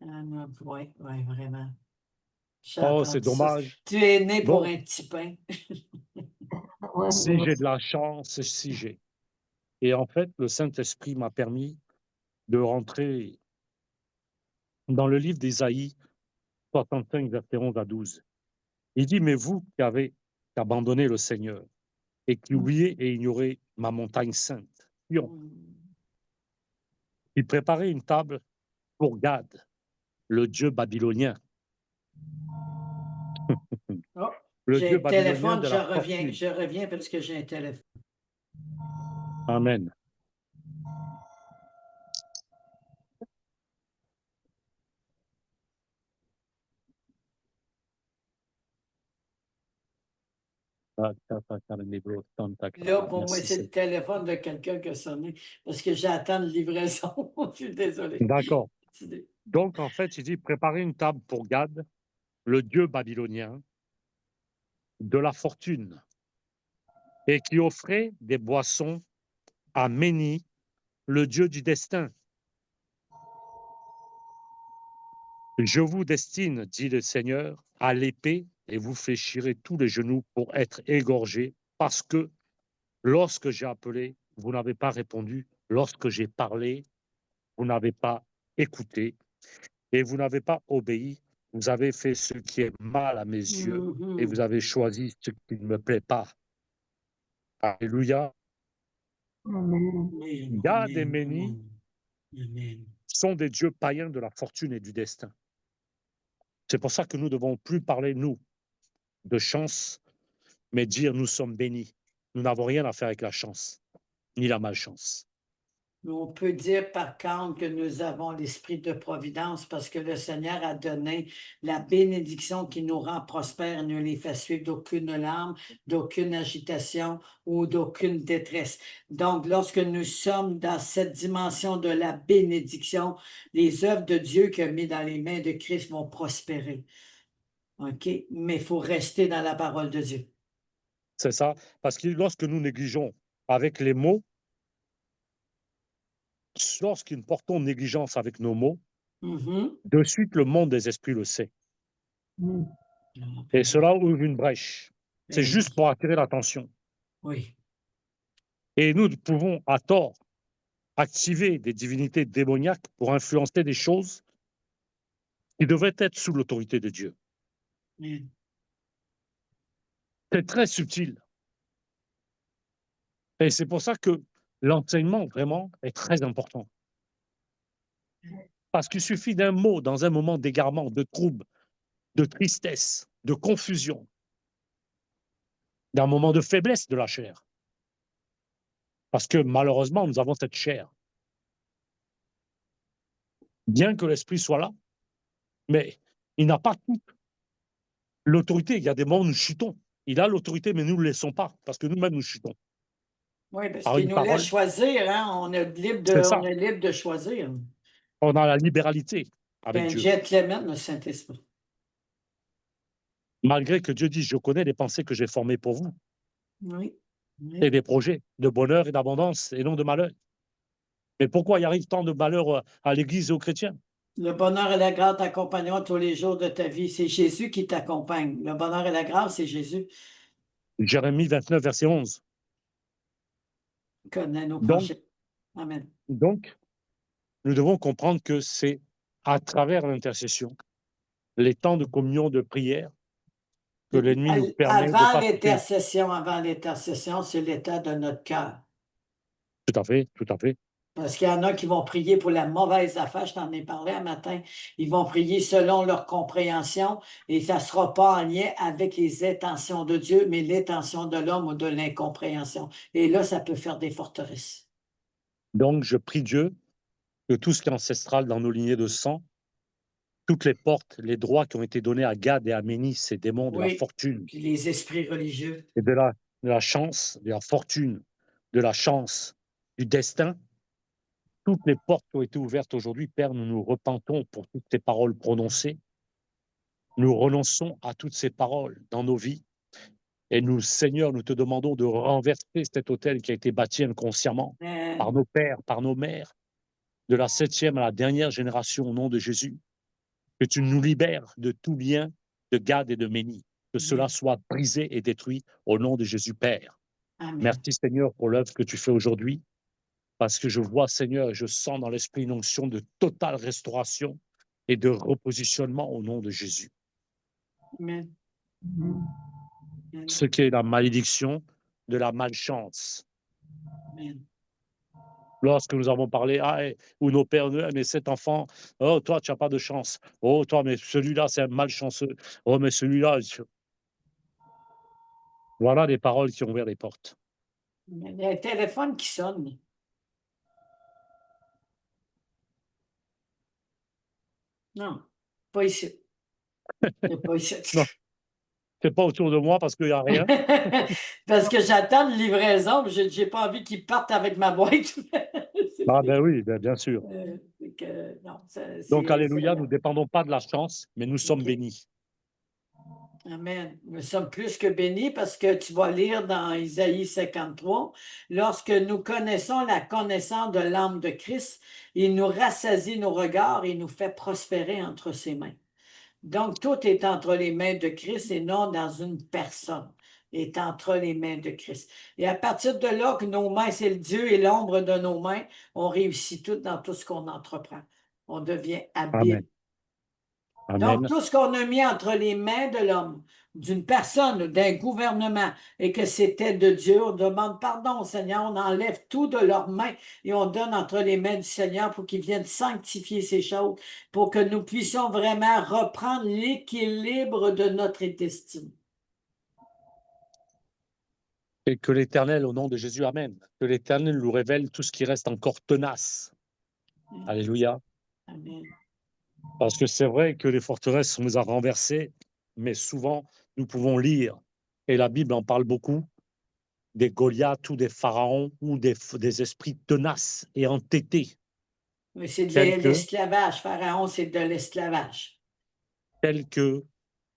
S2: Ah non, oui, oui, vraiment. J'ai
S1: Oh, c'est
S2: entendu ça.
S1: dommage.
S2: Tu es né pour
S1: Bon,
S2: un petit pain.
S3: Ouais,
S1: si j'ai de la chance, si j'ai. Et en fait, le Saint-Esprit m'a permis de rentrer dans le livre d'Ésaïe 65, verset 11 à 12. Il dit, mais vous qui avez abandonné le Seigneur et qui oubliez et ignorez ma montagne sainte, Sion,
S2: Mm.
S1: il préparait une table pour Gad, le dieu babylonien,
S2: Oh,
S1: le
S2: j'ai
S1: dieu
S2: un
S1: babylonien
S2: téléphone,
S1: de la fortune.
S2: je reviens parce que j'ai un téléphone.
S1: Amen.
S2: Là, pour moi,
S1: Merci,
S2: c'est le
S1: Seigneur.
S2: téléphone de quelqu'un qui a sonné parce que j'attends de livraison. Je suis désolé.
S1: D'accord. Donc, en fait, il dit, préparez une table pour Gad, le dieu babylonien de la fortune, et qui offrait des boissons à Méni, le dieu du destin. Je vous destine, dit le Seigneur, à l'épée, et vous fléchirez tous les genoux pour être égorgés, parce que lorsque j'ai appelé, vous n'avez pas répondu, lorsque j'ai parlé, vous n'avez pas écouté, et vous n'avez pas obéi. Vous avez fait ce qui est mal à mes yeux, et vous
S2: Mhm.
S1: avez choisi ce qui ne me plaît pas. Alléluia.
S3: Amen.
S2: Amen,
S1: Gad et
S2: amen,
S1: Méni
S2: amen, amen.
S1: sont des dieux païens de la fortune et du destin. C'est pour ça que nous ne devons plus parler, nous, de chance, mais dire nous sommes bénis. Nous n'avons rien à faire avec la chance, ni la malchance.
S2: On peut dire par contre que nous avons l'esprit de providence parce que le Seigneur a donné la bénédiction qui nous rend prospères et ne les fait suivre d'aucune larme, d'aucune agitation ou d'aucune détresse. Donc, lorsque nous sommes dans cette dimension de la bénédiction, les œuvres de Dieu qu'il a mis dans les mains de Christ vont prospérer. OK? Mais il faut rester dans la parole de Dieu.
S1: C'est ça, parce que lorsque nous négligeons avec les mots, lorsque nous portons négligence avec nos mots,
S2: Mhm.
S1: de suite le monde des esprits le sait.
S3: Mm.
S1: Et cela ouvre une brèche. C'est
S2: Eh
S1: juste
S2: oui,
S1: pour attirer l'attention.
S2: oui.
S1: Et nous pouvons, à tort, activer des divinités démoniaques pour influencer des choses qui devraient être sous l'autorité de Dieu.
S2: Amen.
S1: C'est très subtil. Et c'est pour ça que l'enseignement, vraiment, est très important. Parce qu'il suffit d'un mot dans un moment d'égarement, de trouble, de tristesse, de confusion, d'un moment de faiblesse de la chair. Parce que malheureusement, nous avons cette chair. Bien que l'esprit soit là, mais il n'a pas toute l'autorité. Il y a des moments où nous chutons. Il a l'autorité, mais nous ne le laissons pas, parce que nous-mêmes, nous chutons.
S2: Oui, parce
S1: Par
S2: qu'il
S1: une
S2: nous laisse
S1: parole,
S2: choisir, hein? On est
S1: c'est
S2: on
S1: ça.
S2: est libre de choisir.
S1: On a la libéralité
S2: C'est
S1: avec
S2: un
S1: Dieu.
S2: gentleman, le Saint-Esprit.
S1: Malgré que Dieu dit, je connais les pensées que j'ai formées pour vous,
S2: Oui,
S1: et
S2: oui.
S1: des projets de bonheur et d'abondance, et non de malheur. Mais pourquoi il arrive tant de malheur à l'Église et aux chrétiens?
S2: Le bonheur et la grâce t'accompagneront tous les jours de ta vie. C'est Jésus qui t'accompagne. Le bonheur et la grâce, c'est Jésus.
S1: Jérémie 29, verset 11.
S2: Connais nos
S1: Donc,
S2: pensées. Amen.
S1: donc, nous devons comprendre que c'est à travers l'intercession, les temps de communion, de prière, que l'ennemi nous permet de participer.
S2: Avant l'intercession, c'est l'état de notre cœur.
S1: Tout à fait, tout à fait.
S2: Parce qu'il y en a qui vont prier pour la mauvaise affaire, je t'en ai parlé un matin. Ils vont prier selon leur compréhension et ça ne sera pas en lien avec les intentions de Dieu, mais l'intention de l'homme ou de l'incompréhension. Et là, ça peut faire des forteresses.
S1: Donc, je prie Dieu que tout ce qui est ancestral dans nos lignées de sang, toutes les portes, les droits qui ont été donnés à Gad et à Ménis, ces démons de la
S2: Oui,
S1: fortune
S2: puis les esprits religieux.
S1: et de la chance, de la fortune, de la chance, du destin, toutes les portes qui ont été ouvertes aujourd'hui, Père, nous nous repentons pour toutes ces paroles prononcées. Nous renonçons à toutes ces paroles dans nos vies. Et nous, Seigneur, nous te demandons de renverser cet autel qui a été bâti inconsciemment par
S2: Amen.
S1: nos pères, par nos mères, de la 7e à la dernière génération au nom de Jésus. Que tu nous libères de tout lien de Gad et de Méni. Que cela soit brisé et détruit au nom de Jésus Père.
S2: Amen.
S1: Merci Seigneur pour l'œuvre que tu fais aujourd'hui. Parce que je vois, Seigneur, et je sens dans l'esprit une onction de totale restauration et de repositionnement au nom de Jésus.
S2: Amen.
S3: Mm.
S2: Amen.
S1: Ce qui est la malédiction de la malchance.
S2: Amen.
S1: Lorsque nous avons parlé, ou nos pères, mais cet enfant, oh, toi, tu n'as pas de chance. Oh, toi, mais celui-là, c'est un malchanceux. Oh, mais celui-là. Voilà les paroles qui ont ouvert les portes.
S2: Il y a un téléphone qui sonne. Non, pas ici. C'est pas ici.
S1: Non, c'est pas autour de moi parce qu'il n'y a rien.
S2: Parce que j'attends une livraison, mais j'ai pas envie qu'ils partent avec ma boîte.
S1: Ah ben oui, ben bien sûr.
S2: Fait que non,
S1: Donc,
S2: c'est
S1: alléluia, nous
S2: rien.
S1: ne dépendons pas de la chance, mais nous sommes
S2: OK.
S1: bénis.
S2: Amen. Nous sommes plus que bénis parce que tu vas lire dans Isaïe 53, lorsque nous connaissons la connaissance de l'âme de Christ, il nous rassasie nos regards et nous fait prospérer entre ses mains. Donc, tout est entre les mains de Christ et non dans une personne. Est entre les mains de Christ. Et à partir de là, que nos mains, c'est le Dieu et l'ombre de nos mains, on réussit tout dans tout ce qu'on entreprend. On devient
S1: Amen.
S2: habile. Donc,
S1: Amen.
S2: tout ce qu'on a mis entre les mains de l'homme, d'une personne, d'un gouvernement, et que c'était de Dieu, on demande pardon au Seigneur, on enlève tout de leurs mains et on donne entre les mains du Seigneur pour qu'il vienne sanctifier ces choses, pour que nous puissions vraiment reprendre l'équilibre de notre destin.
S1: Et que l'Éternel, au nom de Jésus, Amen, que l'Éternel nous révèle tout ce qui reste encore tenace. Alléluia.
S2: Amen.
S1: Parce que c'est vrai que les forteresses, on nous a renversées, mais souvent, nous pouvons lire, et la Bible en parle beaucoup, des Goliaths ou des pharaons ou des esprits tenaces et entêtés,
S2: Mais c'est de
S1: tels que,
S2: l'esclavage. Pharaon, c'est de l'esclavage.
S1: tels que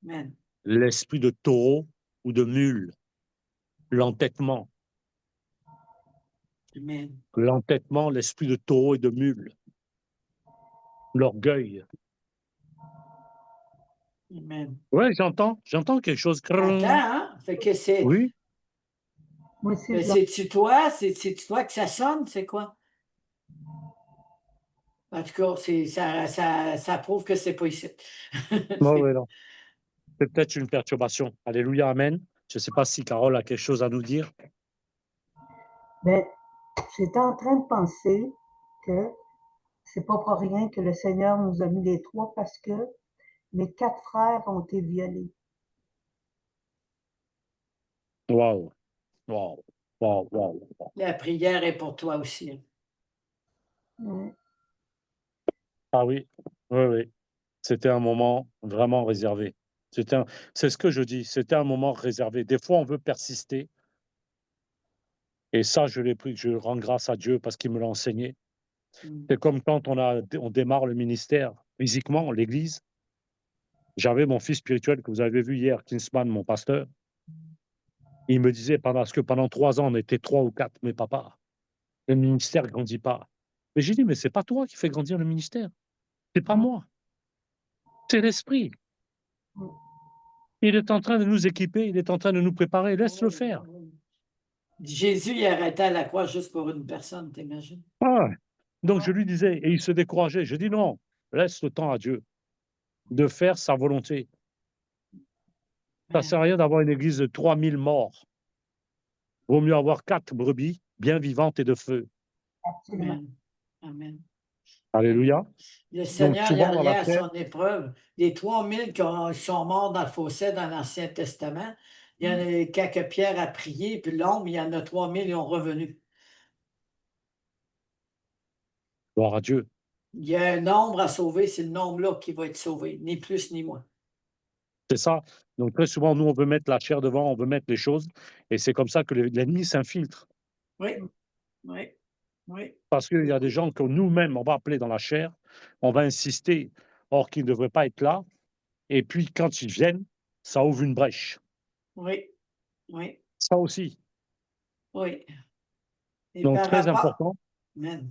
S2: Amen.
S1: l'esprit de taureau ou de mule, l'entêtement,
S2: Amen.
S1: l'esprit de taureau et de mule, l'orgueil.
S2: Amen.
S1: Ouais, j'entends quelque chose.
S2: Attends, hein? Fait que c'est.
S1: Oui,
S3: Moi aussi,
S2: Mais
S3: je
S2: c'est-tu toi? C'est-tu toi que ça sonne? C'est quoi? En tout cas, ça prouve que c'est pas ici.
S1: ouais, non. C'est peut-être une perturbation. Alléluia, Amen. Je ne sais pas si Carole a quelque chose à nous dire.
S3: ben, j'étais en train de penser que c'est pas pour rien que le Seigneur nous a mis les trois parce que mes 4 frères ont été violés.
S1: Waouh, waouh, waouh, waouh.
S2: La prière est pour toi aussi.
S3: Ouais.
S1: Ah oui, oui, oui. C'était un moment vraiment réservé. C'est ce que je dis, c'était un moment réservé. Des fois, on veut persister, et ça, je l'ai pris, je rends grâce à Dieu parce qu'il me l'a enseigné.
S2: Mm.
S1: C'est comme quand on démarre le ministère physiquement, l'église. J'avais mon fils spirituel que vous avez vu hier, Kinsman, mon pasteur. Il me disait, parce que pendant 3 ans, on était 3 ou 4, mais papa, le ministère ne grandit pas. Mais j'ai dit, mais c'est pas toi qui fais grandir le ministère. C'est pas moi. C'est l'esprit. Il est en train de nous équiper, il est en train de nous préparer. Laisse-le faire.
S2: Jésus, il arrêtait à la croix juste pour une personne, t'imagines?
S1: Ah, donc je lui disais, et il se décourageait. Je dis non, laisse le temps à Dieu de faire sa volonté. Ça ne sert à rien d'avoir une église de 3000 morts. Vaut mieux avoir 4 brebis bien vivantes et de feu.
S3: Absolument.
S2: Amen. Amen.
S1: Alléluia.
S2: Le
S1: Donc
S2: Seigneur, il
S1: souvent dans la
S2: a
S1: chair,
S2: son épreuve. Les 3000 qui sont morts dans le fossé dans l'Ancien Testament, il y en a quelques pierres à prier, puis l'ombre, il y en a 3000 qui ont revenu.
S1: gloire à Dieu.
S2: Il y a un nombre à sauver, c'est le nombre-là qui va être sauvé, ni plus ni moins.
S1: C'est ça. Donc très souvent, nous, on veut mettre la chair devant, on veut mettre les choses, et c'est comme ça que l'ennemi s'infiltre.
S2: Oui, oui, oui.
S1: Parce qu'il y a des gens que nous-mêmes, on va appeler dans la chair, on va insister, or qu'ils ne devraient pas être là, et puis quand ils viennent, ça ouvre une brèche.
S2: Oui, oui,
S1: Ça aussi.
S2: oui. Et
S1: Donc
S2: par
S1: très
S2: rapport,
S1: important
S2: Amen,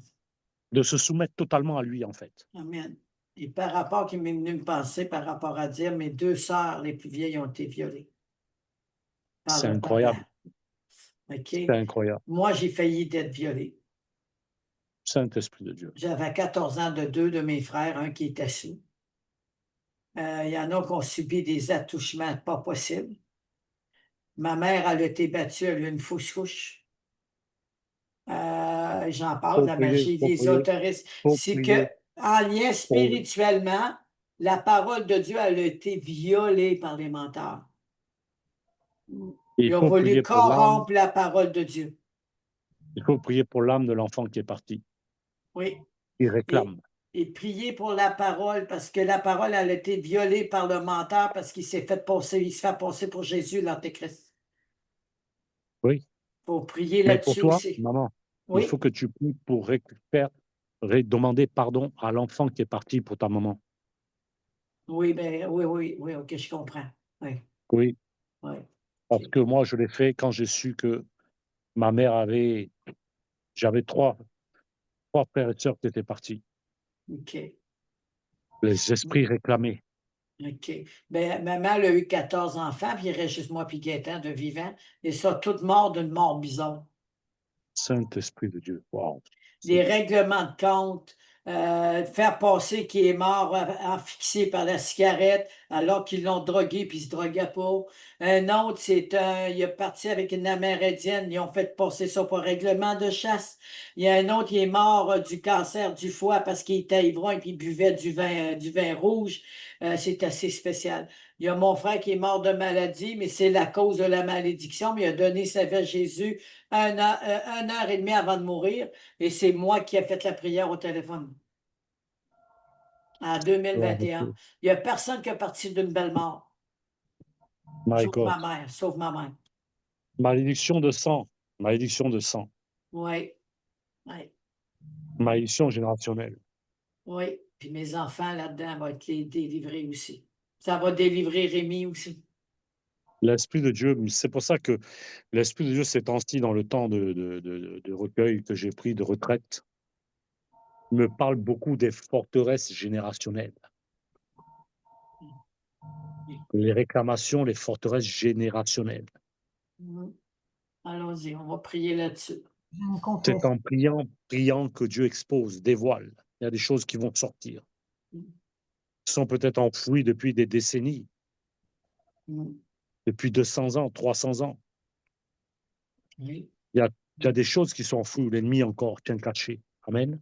S1: de se soumettre totalement à lui, en fait.
S2: Amen. Et par rapport qui m'est venu me penser, par rapport à dire, mes 2 sœurs les plus vieilles ont été violées par
S1: C'est
S2: leur papa.
S1: incroyable.
S2: OK?
S1: C'est incroyable.
S2: Moi, j'ai failli d'être violée.
S1: Saint-Esprit de Dieu.
S2: J'avais 14 ans de 2 de mes frères, un qui était sous. Il y en a qui ont subi des attouchements pas possibles. Ma mère, elle a été battue, elle a eu une fausse couche. J'en parle de
S1: Faut
S2: la
S1: prier,
S2: magie
S1: faut
S2: des
S1: prier,
S2: autoristes.
S1: faut
S2: C'est
S1: prier.
S2: que, en lien
S1: Faut...
S2: spirituellement, la parole de Dieu, elle a été violée par les menteurs.
S1: Il
S2: Ils ont
S1: faut
S2: voulu
S1: prier pour l'âme.
S2: corrompre la parole de Dieu.
S1: Il faut prier pour l'âme de l'enfant qui est parti.
S2: Oui.
S1: Il
S2: Et,
S1: réclame.
S2: et prier pour la parole, parce que la parole, elle a été violée par le menteur, parce qu'il s'est fait passer, il se fait passer pour Jésus, l'Antéchrist.
S1: Oui.
S2: Il faut prier
S1: Mais pour
S2: là-dessus
S1: toi,
S2: aussi.
S1: maman, il faut
S2: Oui,
S1: que tu pries pour demander pardon à l'enfant qui est parti pour ta maman.
S2: oui, ben, oui, oui, oui, OK, je comprends. Oui,
S1: Oui.
S2: oui.
S1: Parce
S2: OK.
S1: que moi, je l'ai fait quand j'ai su que ma mère j'avais trois frères et sœurs qui étaient partis.
S2: OK.
S1: Les esprits réclamaient.
S2: OK. Ben, maman, elle a eu 14 enfants, puis il reste juste moi puis Gaëtan de vivants. Et ça, toutes morts d'une mort bizarre.
S1: Saint-Esprit de Dieu. Wow.
S2: Des règlements de compte, faire passer qu'il est mort asphyxié par la cigarette alors qu'ils l'ont drogué puis il se droguait pas. Un autre, il est parti avec une Amérindienne, ils ont fait passer ça pour règlement de chasse. Il y a un autre, il est mort du cancer du foie parce qu'il était ivrogne et puis il buvait du vin rouge. C'est assez spécial. Il y a mon frère qui est mort de maladie, mais c'est la cause de la malédiction, mais il a donné sa vie à Jésus 1 heure et demie avant de mourir, et c'est moi qui ai fait la prière au téléphone en
S1: Gloire à
S2: 2021.
S1: Dieu.
S2: Il n'y a personne qui est parti d'une belle mort,
S1: My
S2: sauf
S1: God.
S2: ma mère, sauf ma mère.
S1: Malédiction de sang. Malédiction de sang.
S2: Oui, oui,
S1: Malédiction générationnelle.
S2: oui. Puis mes enfants là-dedans vont être délivrés aussi. Ça va délivrer Rémi aussi.
S1: L'Esprit de Dieu, c'est pour ça que l'Esprit de Dieu s'est temps-ci, dans le temps de recueil que j'ai pris, de retraite, me parle beaucoup des forteresses générationnelles. Les réclamations, les forteresses générationnelles.
S2: Mhm. Allons-y, on va prier là-dessus.
S3: J'ai une
S1: C'est
S3: confession.
S1: en priant que Dieu expose, dévoile. Il y a des choses qui vont sortir.
S2: Mhm.
S1: Qui sont peut-être enfouies depuis des décennies,
S2: Mhm.
S1: depuis 200 ans, 300 ans.
S2: Oui.
S1: Il y a des choses qui sont enfouies où l'ennemi encore tient caché. Amen.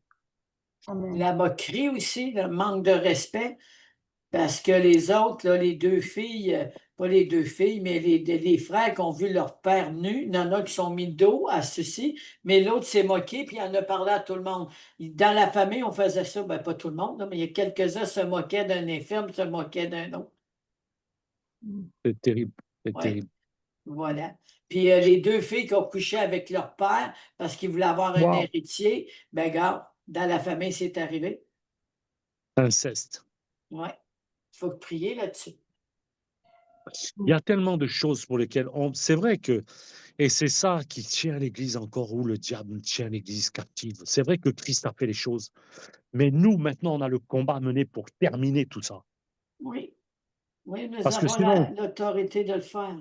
S3: Amen.
S2: La moquerie aussi, le manque de respect. Parce que les autres, là, les deux filles, pas les deux filles, mais les frères qui ont vu leur père nu, il y en a qui sont mis dos à ceci, mais l'autre s'est moqué, puis il en a parlé à tout le monde. Dans la famille, on faisait ça, ben pas tout le monde, là, mais il y a quelques-uns se moquaient d'un infirme, se moquaient d'un autre.
S3: Mm.
S1: C'est terrible. C'est
S2: Oui,
S1: terrible.
S2: voilà. Puis les deux filles qui ont couché avec leur père parce qu'ils voulaient avoir un
S1: Wow.
S2: héritier, ben gars, dans la famille, c'est arrivé.
S1: Inceste.
S2: Oui, il faut prier là-dessus.
S1: Il y a tellement de choses pour lesquelles c'est vrai que, et c'est ça qui tient l'Église encore, où le diable tient l'Église captive. C'est vrai que Christ a fait les choses, mais nous, maintenant, on a le combat à mener pour terminer tout ça.
S2: Oui, oui, nous
S1: Parce que
S2: avons
S1: sinon,
S2: l'autorité de le faire.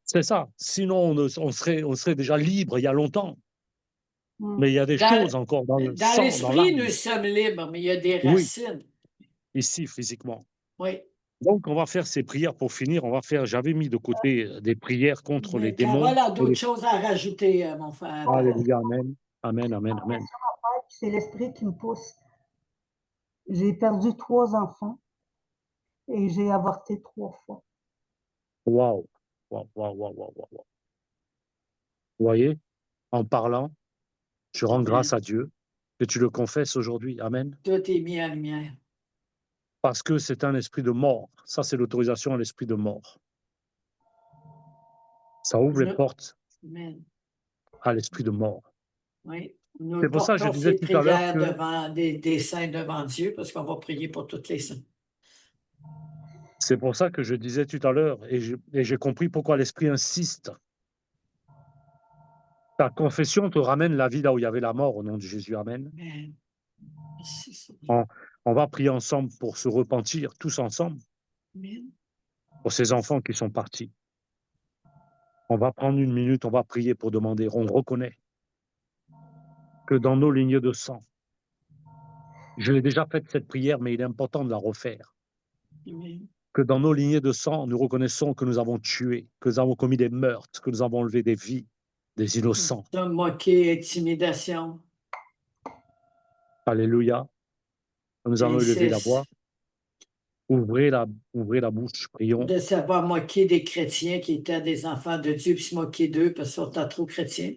S1: c'est ça. Sinon, on serait déjà libre il y a longtemps.
S3: Mm.
S1: Mais il y a des
S2: Dans,
S1: choses encore dans le
S2: dans
S1: sang, dans
S2: l'esprit, nous
S1: l'âme.
S2: sommes libres, mais il y a des
S1: Oui,
S2: racines.
S1: ici, physiquement.
S2: Oui.
S1: Donc, on va faire ces prières pour finir. J'avais mis de côté des prières contre les
S2: Mais
S1: démons.
S2: Carole a d'autres choses à rajouter, mon frère Paul.
S1: Alléluia, amen. Amen, amen, amen.
S3: C'est l'esprit qui me pousse. J'ai perdu 3 enfants et j'ai avorté 3 fois.
S1: Waouh, waouh, waouh, waouh, waouh, waouh. Vous voyez, en parlant, je rends grâce
S2: Amen.
S1: à Dieu que tu le confesses aujourd'hui. Amen.
S2: Tout est mis en lumière.
S1: Parce que c'est un esprit de mort. Ça, c'est l'autorisation à l'esprit de mort. Ça ouvre les
S2: Nous,
S1: portes
S2: amen.
S1: à l'esprit de mort.
S2: Oui. Nous
S1: C'est pour ça que je
S2: portons
S1: disais
S2: ces
S1: tout à l'heure
S2: prières
S1: que
S2: devant des saints devant Dieu parce qu'on va prier pour toutes les saints.
S1: c'est pour ça que je disais tout à l'heure, et j'ai compris pourquoi l'esprit insiste. Ta confession te ramène la vie là où il y avait la mort, au nom de Jésus. Amen.
S2: Amen. Merci, Seigneur.
S1: On va prier ensemble pour se repentir, tous ensemble,
S2: Amen.
S1: pour ces enfants qui sont partis. On va prendre une minute, on va prier pour demander. On reconnaît que dans nos lignées de sang, je l'ai déjà faite cette prière, mais il est important de la refaire.
S2: Amen.
S1: Que dans nos lignées de sang, nous reconnaissons que nous avons tué, que nous avons commis des meurtres, que nous avons enlevé des vies, des innocents.
S2: Se moquer, intimidation,
S1: Alléluia. Nous allons élever la voix.
S2: inceste,
S1: Ouvrez la bouche, prions.
S2: de savoir moquer des chrétiens qui étaient des enfants de Dieu, puis se moquer d'eux parce qu'ils sont trop chrétiens.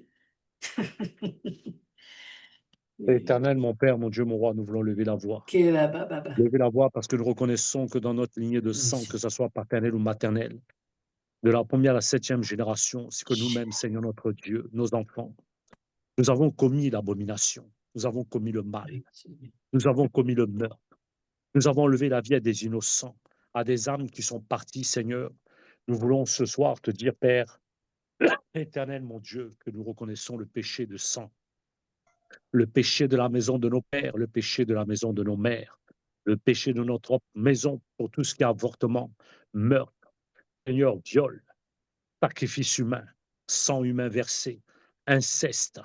S1: Éternel, mon Père, mon Dieu, mon Roi, nous voulons lever la voix.
S2: Baba.
S1: Lever la voix parce que nous reconnaissons que dans notre lignée de sang, que ce soit paternelle ou maternelle, de la première à la 7e génération, c'est que nous-mêmes, Seigneur notre Dieu, nos enfants, nous avons commis l'abomination, nous avons commis le mal, nous avons commis le meurtre, nous avons enlevé la vie à des innocents, à des âmes qui sont parties, Seigneur. Nous voulons ce soir te dire, Père, éternel, mon Dieu, que nous reconnaissons le péché de sang, le péché de la maison de nos pères, le péché de la maison de nos mères, le péché de notre propre maison pour tout ce qui est avortement, meurtre, Seigneur, viol, sacrifice humain, sang humain versé, inceste,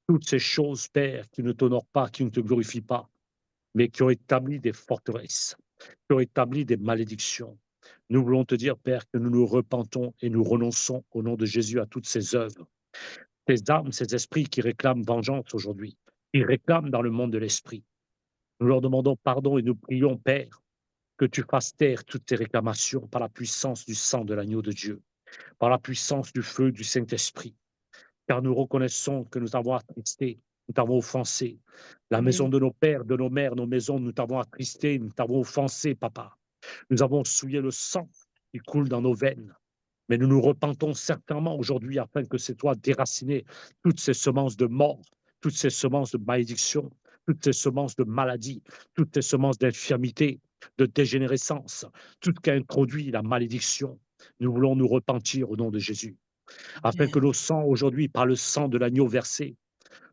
S1: toutes ces choses, Père, qui ne t'honorent pas, qui ne te glorifient pas. mais qui ont établi des forteresses, qui ont établi des malédictions. Nous voulons te dire, Père, que nous nous repentons et nous renonçons au nom de Jésus à toutes ces œuvres, ces âmes, ces esprits qui réclament vengeance aujourd'hui, qui réclament dans le monde de l'esprit. Nous leur demandons pardon et nous prions, Père, que tu fasses taire toutes ces réclamations par la puissance du sang de l'agneau de Dieu, par la puissance du feu du Saint-Esprit, car nous reconnaissons que nous avons attristé, nous t'avons offensé. La maison
S2: Oui.
S1: de nos pères, de nos mères, nos maisons, nous t'avons attristé, nous t'avons offensé, Papa. Nous avons souillé le sang qui coule dans nos veines. Mais nous nous repentons certainement aujourd'hui afin que c'est toi déraciner toutes ces semences de mort, toutes ces semences de malédiction, toutes ces semences de maladie, toutes ces semences d'infirmité, de dégénérescence, tout ce qui a introduit la malédiction. Nous voulons nous repentir au nom de Jésus, afin que nos sangs aujourd'hui, par le sang de l'agneau versé,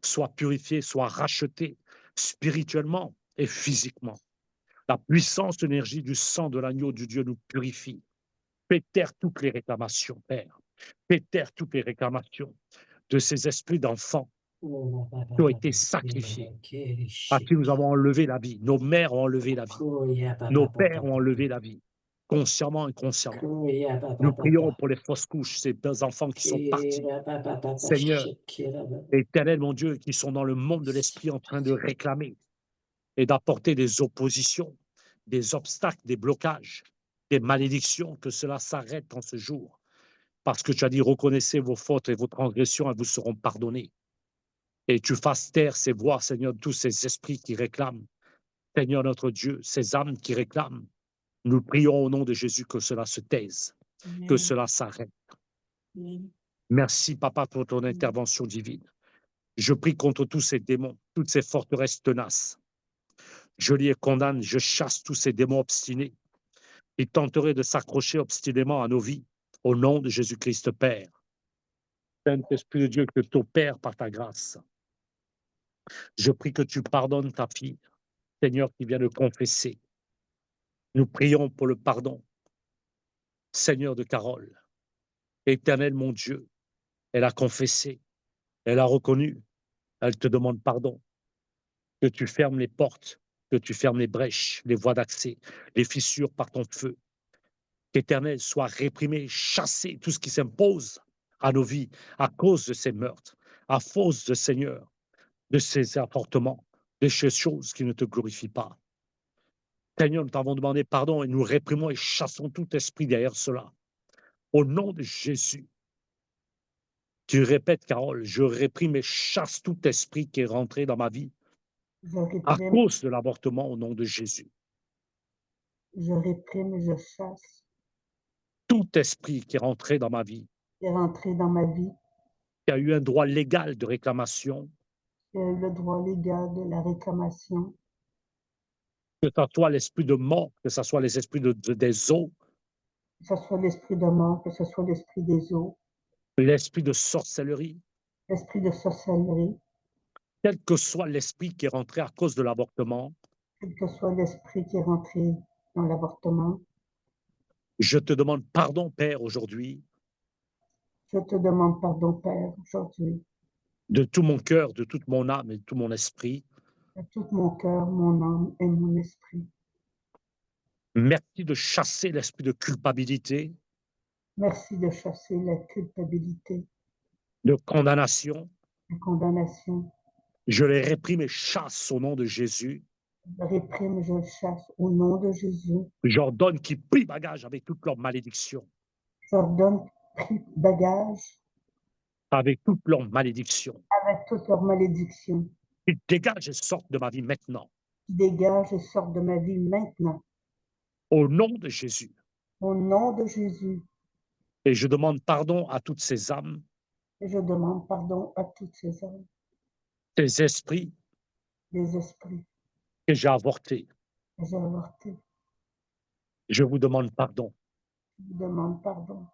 S1: soient purifiés, soient rachetés spirituellement et physiquement. La puissance, l'énergie du sang de l'agneau du Dieu nous purifie. Fais taire toutes les réclamations, Père. Fais taire toutes les réclamations de ces esprits d'enfants qui ont été sacrifiés, à qui nous avons enlevé la vie. Nos mères ont enlevé la vie. Nos pères ont enlevé la vie, consciemment et inconsciemment. Nous prions pour les fausses couches, ces deux enfants qui sont partis. Seigneur, Éternel, mon Dieu, qui sont dans le monde de l'esprit en train de réclamer et d'apporter des oppositions, des obstacles, des blocages, des malédictions, que cela s'arrête en ce jour. Parce que tu as dit, reconnaissez vos fautes et vos transgressions, elles vous seront pardonnées. Et tu fasses taire ces voix, Seigneur, tous ces esprits qui réclament. Seigneur notre Dieu, ces âmes qui réclament. Nous prions au nom de Jésus que cela se taise, que cela s'arrête. Merci, Papa, pour ton intervention divine. Je prie contre tous ces démons, toutes ces forteresses tenaces. Je les condamne, je chasse tous ces démons obstinés qui tenteraient de s'accrocher obstinément à nos vies, au nom de Jésus-Christ Père. Saint-Esprit de Dieu, que tu opères par ta grâce. Je prie que tu pardonnes ta fille, Seigneur, qui vient de confesser. Nous prions pour le pardon, Seigneur de Carole. Éternel mon Dieu, elle a confessé, elle a reconnu, elle te demande pardon. Que tu fermes les portes, que tu fermes les brèches, les voies d'accès, les fissures par ton feu. Qu'Éternel soit réprimé, chassé, tout ce qui s'impose à nos vies à cause de ces meurtres, à cause de Seigneur, de ces apportements, de ces choses qui ne te glorifient pas. Seigneur, nous t'avons demandé pardon et nous réprimons et chassons tout esprit derrière cela. Au nom de Jésus, tu répètes, Carole, je réprime et chasse tout esprit qui est rentré dans ma vie à cause de l'avortement au nom de Jésus.
S3: Je réprime et je chasse.
S1: Tout esprit qui est rentré dans ma vie,
S3: Qui est rentré dans ma vie,
S1: qui a eu un droit légal de réclamation,
S3: qui a eu le droit légal de la réclamation,
S1: que ce soit l'esprit de mort, que ce soit les esprits des eaux,
S3: que ce soit l'esprit de mort, que ce soit l'esprit des eaux,
S1: l'esprit de sorcellerie,
S3: l'esprit de sorcellerie,
S1: quel que soit l'esprit qui est rentré à cause de l'avortement,
S3: quel que soit l'esprit qui est rentré dans l'avortement,
S1: je te demande pardon, Père, aujourd'hui,
S3: je te demande pardon, Père, aujourd'hui,
S1: de tout mon cœur, de toute mon âme et de tout mon esprit.
S3: de tout mon cœur, mon âme et mon esprit.
S1: Merci de chasser l'esprit de culpabilité,
S3: Merci de chasser la culpabilité,
S1: de condamnation.
S3: la condamnation.
S1: Je les réprime et chasse au nom de Jésus.
S3: Je réprime, je chasse au nom de Jésus.
S1: J'ordonne qu'ils plient bagage avec toute leur malédiction.
S3: J'ordonne bagage
S1: Avec toute leur malédiction.
S3: avec toute leur malédiction.
S1: Qu'ils dégagent et sortent de ma vie maintenant.
S3: Qui dégage et sort de ma vie maintenant.
S1: Au nom de Jésus.
S3: Au nom de Jésus.
S1: Et je demande pardon à toutes ces âmes,
S3: Et je demande pardon à toutes ces âmes,
S1: ces esprits
S3: des esprits
S1: que j'ai avortés.
S3: que j'ai avortés.
S1: Je vous demande pardon,
S3: Je vous demande pardon,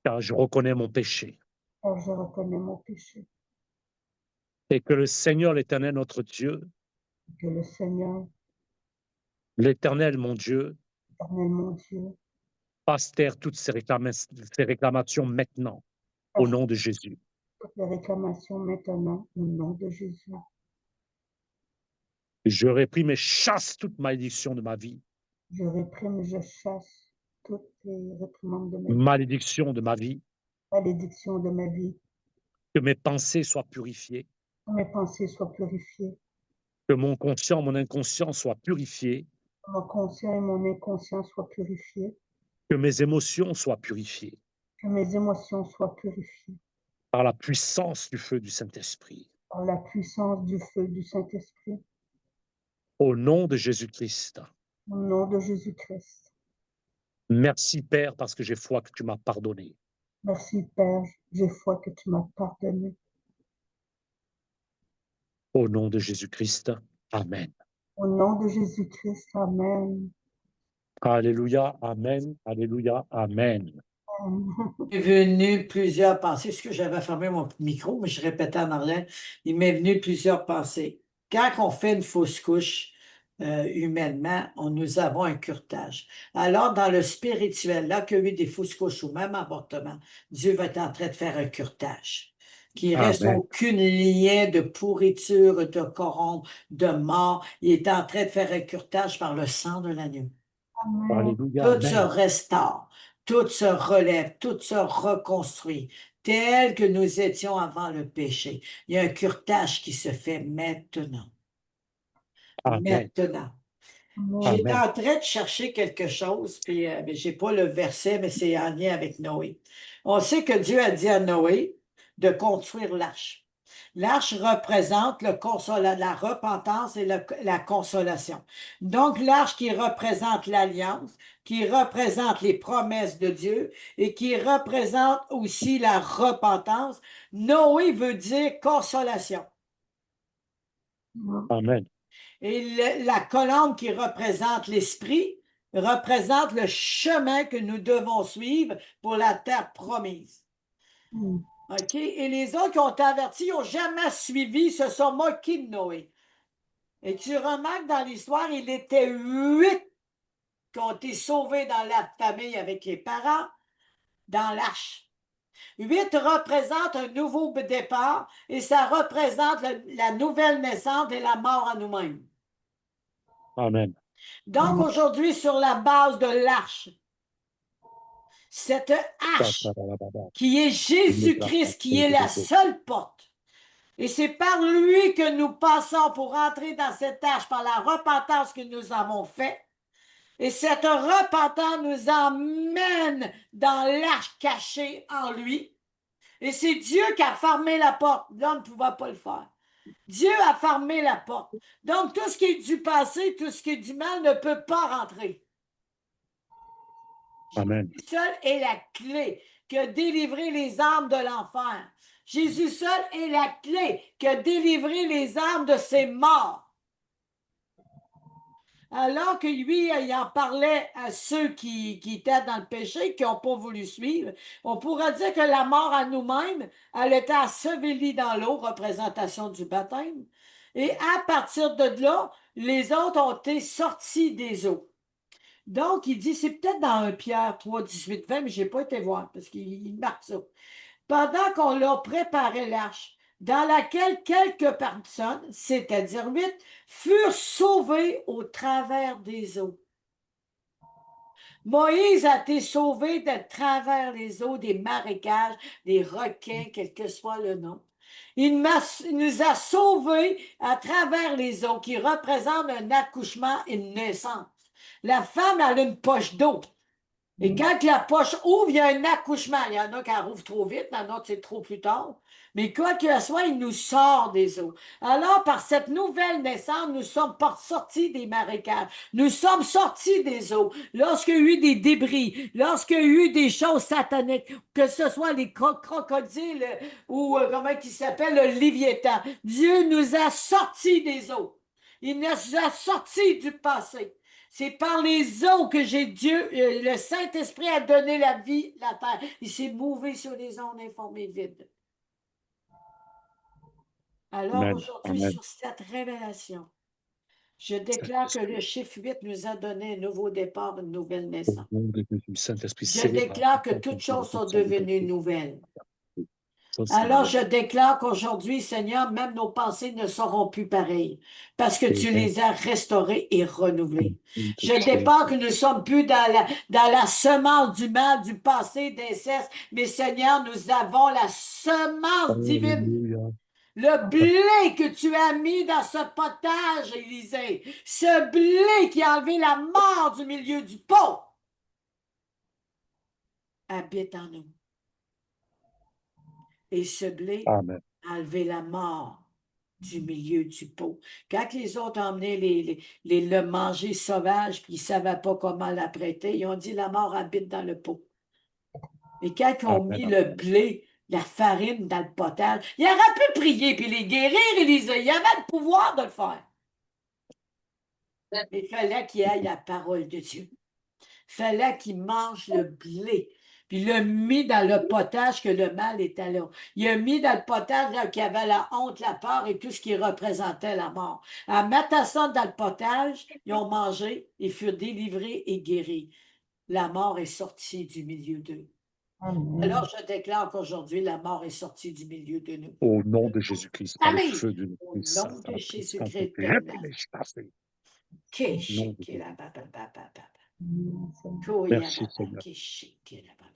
S1: car je reconnais mon péché.
S3: car je reconnais mon péché.
S1: Et que le Seigneur, l'Éternel, notre Dieu,
S3: Que le Seigneur,
S1: l'Éternel, mon Dieu,
S3: éternel mon Dieu,
S1: fasse taire toutes ces réclamations maintenant, au
S3: fasse
S1: nom de Jésus.
S3: toutes les réclamations maintenant au nom de Jésus.
S1: Je réprime et chasse toute malédiction de ma vie.
S3: Je réprime, je chasse toutes les réprimandes de ma vie,
S1: Malédiction de ma vie.
S3: malédiction de ma vie.
S1: Que mes pensées soient purifiées.
S3: Que mes pensées soient purifiées.
S1: Que mon conscient, mon inconscient soient purifiés.
S3: Que mon conscient et mon inconscient soient purifiés.
S1: Que mes émotions soient purifiées.
S3: Que mes émotions soient purifiées.
S1: Par la puissance du feu du Saint-Esprit.
S3: Par la puissance du feu du Saint-Esprit.
S1: Au nom de Jésus-Christ.
S3: Au nom de Jésus-Christ.
S1: Merci, Père, parce que j'ai foi que tu m'as pardonné.
S3: Merci, Père, j'ai foi que tu m'as pardonné.
S1: Au nom de Jésus-Christ. Amen.
S3: Au nom de Jésus-Christ, Amen.
S1: Alléluia, Amen, Alléluia, Amen.
S2: Il m'est venu plusieurs pensées. Est-ce que j'avais fermé mon micro, mais je répétais en arrière. Il m'est venu plusieurs pensées. Quand on fait une fausse couche, humainement, nous avons un curetage. Alors, dans le spirituel, là, qu'il y a eu des fausses couches ou même avortement, Dieu va être en train de faire un curetage. Qu'il ne reste
S1: Amen.
S2: aucune lien de pourriture, de corrompre, de mort. Il est en train de faire un curetage par le sang de l'agneau.
S3: Amen.
S1: Alléluia,
S2: Tout se
S1: Amen.
S2: restaure, tout se relève, tout se reconstruit, tel que nous étions avant le péché. Il y a un curetage qui se fait maintenant.
S1: Amen.
S2: Maintenant.
S3: Amen.
S2: J'étais
S1: Amen.
S2: en train de chercher quelque chose, puis je n'ai pas le verset, mais c'est en lien avec Noé. On sait que Dieu a dit à Noé de construire l'arche. L'arche représente la repentance et la consolation. Donc, l'arche qui représente l'alliance, qui représente les promesses de Dieu et qui représente aussi la repentance. Noé veut dire consolation.
S1: Amen.
S2: Et la colombe qui représente l'esprit représente le chemin que nous devons suivre pour la terre promise. OK? Et les autres qui ont été avertis n'ont jamais suivi, se sont moqués de Noé. Et tu remarques dans l'histoire, il était 8 qui ont été sauvés dans la famille avec les parents, dans l'arche. 8 représente un nouveau départ et ça représente la nouvelle naissance et la mort à nous-mêmes.
S1: Amen.
S2: Donc aujourd'hui, sur la base de l'arche, cette arche qui est Jésus-Christ, qui est la seule porte, et c'est par lui que nous passons pour entrer dans cette arche, par la repentance que nous avons faite. Et cette repentance nous emmène dans l'arche cachée en lui. Et c'est Dieu qui a fermé la porte. L'homme ne pouvait pas le faire. Dieu a fermé la porte. Donc, tout ce qui est du passé, tout ce qui est du mal ne peut pas rentrer.
S1: Amen.
S2: Jésus seul est la clé qui a délivré les âmes de l'enfer. Jésus seul est la clé qui a délivré les âmes de ses morts. Alors que lui, il en parlait à ceux qui étaient dans le péché, qui n'ont pas voulu suivre, on pourrait dire que la mort à nous-mêmes, elle était ensevelie dans l'eau, représentation du baptême. Et à partir de là, les autres ont été sortis des eaux. Donc, il dit, c'est peut-être dans 1 Pierre 3, 18, 20, mais je n'ai pas été voir parce qu'il marque ça. Pendant qu'on leur préparait l'arche, dans laquelle quelques personnes, c'est-à-dire 8, furent sauvées au travers des eaux. Moïse a été sauvé de travers les eaux, des marécages, des requins, quel que soit le nom. Il nous a sauvés à travers les eaux qui représentent un accouchement et une naissance. La femme a une poche d'eau. Et quand la poche ouvre, il y a un accouchement. Il y en a qui en ouvrent trop vite, il y en a qui c'est trop plus tard. Mais quoi qu'il en soit, il nous sort des eaux. Alors, par cette nouvelle naissance, nous sommes sortis des marécages. Nous sommes sortis des eaux. Lorsqu'il y a eu des débris, lorsqu'il y a eu des choses sataniques, que ce soit les crocodiles ou comment il s'appelle, le Léviathan, Dieu nous a sortis des eaux. Il nous a sortis du passé. C'est par les eaux que j'ai Dieu, le Saint-Esprit a donné la vie, la terre. Il s'est mouvé sur les ondes informées vides. Alors aujourd'hui, sur cette révélation, je déclare que le chiffre 8 nous a donné un nouveau départ, une nouvelle naissance. Je déclare que toutes choses sont devenues nouvelles. Alors, je déclare qu'aujourd'hui, Seigneur, même nos pensées ne seront plus pareilles parce que tu les as restaurées et renouvelées. Je déclare que nous ne sommes plus dans la semence du mal, du passé, d'inceste, mais Seigneur, nous avons la semence divine.
S1: Alléluia.
S2: Le blé que tu as mis dans ce potage, Élisée, ce blé qui a enlevé la mort du milieu du pot, habite en nous. Et ce blé
S1: Amen.
S2: a enlevé la mort du milieu du pot. Quand les autres emmenaient le manger sauvage, puis ils ne savaient pas comment l'apprêter, ils ont dit la mort habite dans le pot. Et quand ils ont
S1: Amen.
S2: mis le blé, la farine dans le potage, il aurait pu prier puis les guérir, Élisée. Il avait le pouvoir de le faire. Il fallait qu'il aille la parole de Dieu. Il fallait qu'il mange le blé. Puis il l'a mis dans le potage que le mal était là. Il a mis dans le potage là, qu'il y avait la honte, la peur et tout ce qui représentait la mort. En mettant ça dans le potage, ils ont mangé, ils furent délivrés et guéris. La mort est sortie du milieu d'eux.
S3: Amen.
S2: Alors je déclare qu'aujourd'hui, la mort est sortie du milieu de nous.
S1: Au nom de Jésus-Christ, par le
S2: Amen.
S1: feu de
S2: Au
S1: Christ,
S2: nom
S1: par
S2: de
S1: la puissance
S2: Jésus-Christ.
S1: de Jésus.
S2: Kéché,
S1: Nom de
S2: ké
S1: Jésus.
S2: la ba ba ba ba ba.
S3: Amen, Seigneur.
S2: Koya
S1: Merci,
S2: ba ba,
S1: Seigneur.
S2: kéché, ké la ba ba.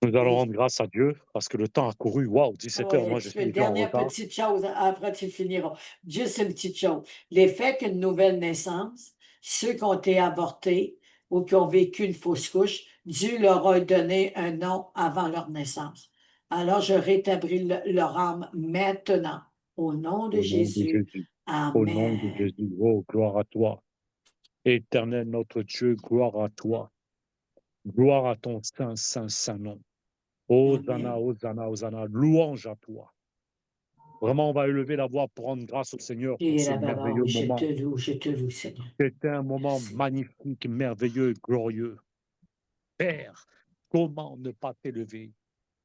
S1: Nous allons
S2: Oui.
S1: rendre grâce à Dieu parce que le temps a couru. Waouh, 17 heures,
S2: Oui,
S1: moi
S2: tu
S1: je
S2: fais
S1: suis
S2: une
S1: déjà en
S2: dernière
S1: retard.
S2: petite chose, après tu finiras. Juste une petite chose. L'effet qu'une nouvelle naissance, ceux qui ont été avortés ou qui ont vécu une fausse couche, Dieu leur a donné un nom avant leur naissance. Alors je rétablis leur âme maintenant. Au nom de
S1: Au nom de
S2: Jésus.
S1: Jésus. Au nom de
S2: Amen.
S1: Jésus. Oh, gloire à toi. Éternel notre Dieu, gloire à toi. Gloire à ton saint, saint, saint nom. Hosanna,
S2: Amen.
S1: Hosanna, Hosanna. Louange à toi. Vraiment, on va élever la voix pour rendre grâce au Seigneur pour
S2: Et
S1: ce
S2: là, baba,
S1: merveilleux
S2: oui, je
S1: moment.
S2: te loue, Seigneur.
S1: C'était un moment
S2: Merci.
S1: magnifique, merveilleux, glorieux. Père, comment ne pas t'élever?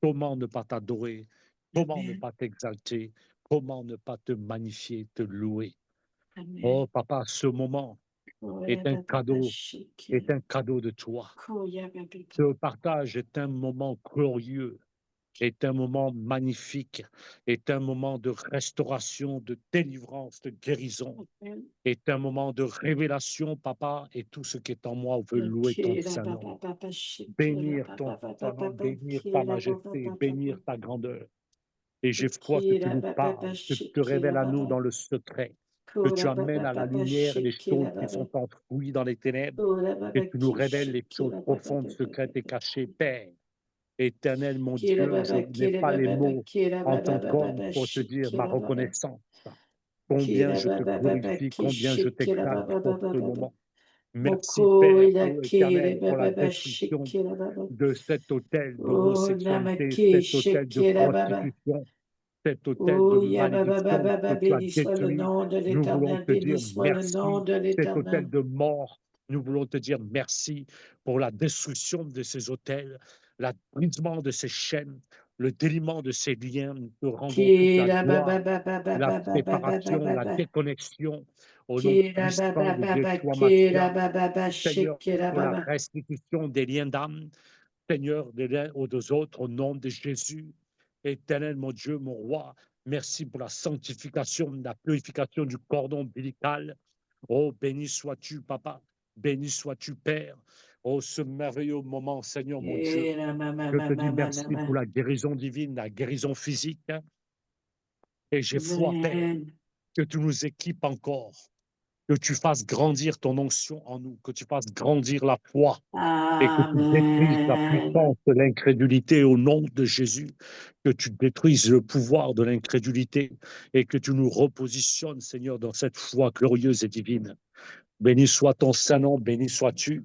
S1: Comment ne pas t'adorer? Comment ne
S2: Amen.
S1: pas t'exalter? Comment ne pas te magnifier, te louer?
S2: Amen.
S1: Oh, papa, ce moment
S2: Oh,
S1: est
S2: là,
S1: un
S2: baba,
S1: cadeau,
S2: chic,
S1: est un cadeau de toi.
S2: koya, baba.
S1: Ce partage est un moment glorieux, est un moment magnifique, est un moment de restauration, de délivrance, de guérison,
S2: Amen.
S1: est un moment de révélation, papa, et tout ce qui est en moi veut louer ton
S2: Kira,
S1: Saint-Nom.
S2: baba, baba, chic,
S1: Bénir
S2: baba,
S1: ton
S2: baba,
S1: Saint-Nom,
S2: baba,
S1: bénir ta
S2: kira, baba,
S1: majesté,
S2: baba,
S1: bénir
S2: baba.
S1: ta grandeur. Et j'ai foi que tu
S2: Kira,
S1: nous
S2: baba,
S1: parles,
S2: baba,
S1: que tu
S2: chic,
S1: te révèles à nous
S2: baba.
S1: dans le secret, que tu
S2: Kora,
S1: amènes
S2: baba,
S1: à la
S2: baba,
S1: lumière les
S2: chic,
S1: choses qui
S2: baba.
S1: sont enfouies dans les ténèbres,
S2: Kora,
S1: que
S2: baba,
S1: tu nous
S2: ki,
S1: révèles les
S2: chic,
S1: choses
S2: baba,
S1: profondes,
S2: baba,
S1: secrètes et
S2: baba.
S1: cachées. Père, éternel mon
S2: Kira,
S1: Dieu, je
S2: baba,
S1: n'ai
S2: kira,
S1: pas les
S2: baba,
S1: mots
S2: kira,
S1: en
S2: baba,
S1: tant
S2: baba,
S1: qu'homme
S2: baba,
S1: pour te
S2: chic,
S1: dire ma
S2: kira, baba.
S1: reconnaissance. Combien
S2: Kira,
S1: je te
S2: baba, baba,
S1: glorifie,
S2: ki,
S1: combien je
S2: chic, kira,
S1: t'exalte
S2: baba,
S1: pour
S2: baba,
S1: ce
S2: baba.
S1: moment. Merci
S2: Moko,
S1: Père,
S2: ila,
S1: ô
S2: kira,
S1: éternel, pour
S2: baba,
S1: la
S2: baba, chic,
S1: destruction
S2: kira, baba.
S1: de cet hôtel
S2: Oh,
S1: d'homosexualité,
S2: namaki,
S1: cet hôtel
S2: chic,
S1: de
S2: kira, baba.
S1: prostitution, cet hôtel de
S2: Oh, ya, baba,
S1: malédiction
S2: baba,
S1: que
S2: baba,
S1: tu as
S2: béni soit le
S1: détruit.
S2: nom de
S1: Nous voulons
S2: l'Éternel,
S1: te
S2: béni
S1: dire
S2: soit le nom
S1: merci.
S2: de
S1: Cet
S2: l'Éternel.
S1: hôtel de mort, nous voulons te dire merci pour la destruction de ces hôtels, le brisement de ces chaînes, le déliement de ces liens. Nous te rendons toute la
S2: Kira, baba,
S1: gloire,
S2: baba,
S1: la
S2: baba, baba, baba,
S1: séparation, la
S2: baba.
S1: déconnexion. Au nom
S2: Kira,
S1: puissant
S2: baba,
S1: de
S2: baba,
S1: Yeshua
S2: kira,
S1: Mashiach,
S2: baba, baba, chic,
S1: Seigneur,
S2: kira,
S1: pour la
S2: baba.
S1: restitution des liens d'âme, Seigneur, des l'un aux deux autres, au nom de Jésus. Éternel, mon Dieu, mon roi, merci pour la sanctification, la purification du cordon ombilical. Oh, béni sois-tu, Papa. Béni sois-tu, Père. Oh, ce merveilleux moment, Seigneur, mon Dieu.
S2: Kira, mama,
S1: Je te
S2: mama,
S1: dis
S2: mama,
S1: merci pour
S2: mama.
S1: la guérison divine, la guérison physique. Et j'ai foi, Père,
S2: Amen.
S1: que tu nous équipes encore, que tu fasses grandir ton onction en nous, que tu fasses grandir la foi et que tu détruises la
S2: Amen.
S1: puissance de l'incrédulité au nom de Jésus, que tu détruises le pouvoir de l'incrédulité et que tu nous repositionnes, Seigneur, dans cette foi glorieuse et divine. Béni soit ton Saint-Nom, béni sois-tu,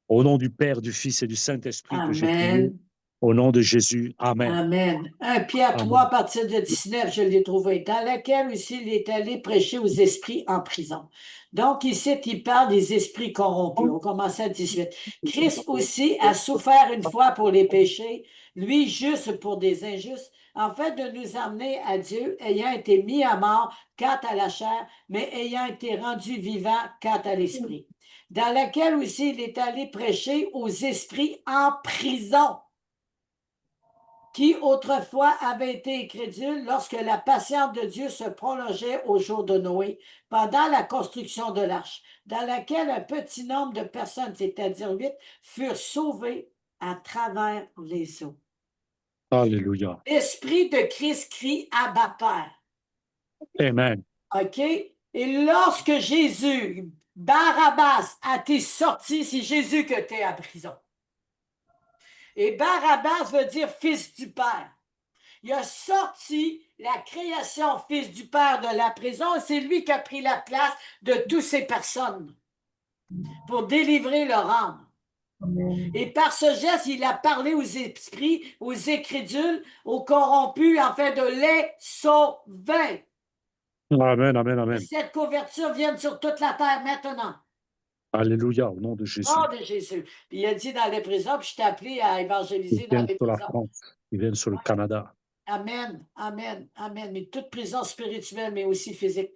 S1: au nom du Père, du Fils et du Saint-Esprit que j'ai prié,
S2: Amen.
S1: au nom de Jésus. Amen.
S2: Amen. 1 Pierre 3,
S1: Amen.
S2: à partir de 19, je l'ai trouvé, dans laquelle aussi il est allé prêcher aux esprits en prison. Donc, ici, il parle des esprits corrompus. On commence à 18. Christ aussi a souffert une fois pour les péchés, lui juste pour des injustes, en fait de nous amener à Dieu, ayant été mis à mort quant à la chair, mais ayant été rendu vivant quant à l'esprit. Dans laquelle aussi il est allé prêcher aux esprits en prison. qui autrefois avait été incrédule lorsque la patience de Dieu se prolongeait au jour de Noé, pendant la construction de l'arche, dans laquelle un petit nombre de personnes, c'est-à-dire 8, furent sauvées à travers les eaux.
S1: Alléluia.
S2: L'Esprit de Christ crie Abba Père.
S1: Amen.
S2: OK? Et lorsque Jésus, Barabbas, a été sorti, c'est Jésus qui était en prison. Et Barabbas veut dire fils du Père. Il a sorti la création fils du Père de la prison et c'est lui qui a pris la place de toutes ces personnes pour délivrer leur âme.
S3: Amen.
S2: Et par ce geste, il a parlé aux esprits, aux incrédules, aux corrompus, afin de les sauver.
S1: Amen, amen,
S2: Que
S1: amen.
S2: cette couverture vienne sur toute la terre maintenant.
S1: Alléluia, au nom de Jésus.
S2: Nom de Jésus. Puis il a dit dans les prisons, puis je t'ai appelé à évangéliser
S1: Ils
S2: dans
S1: viennent
S2: les
S1: sur la
S2: prisons.
S1: France, ils viennent sur le Canada.
S2: Amen, amen, amen. Mais toute prison spirituelle, mais aussi physique.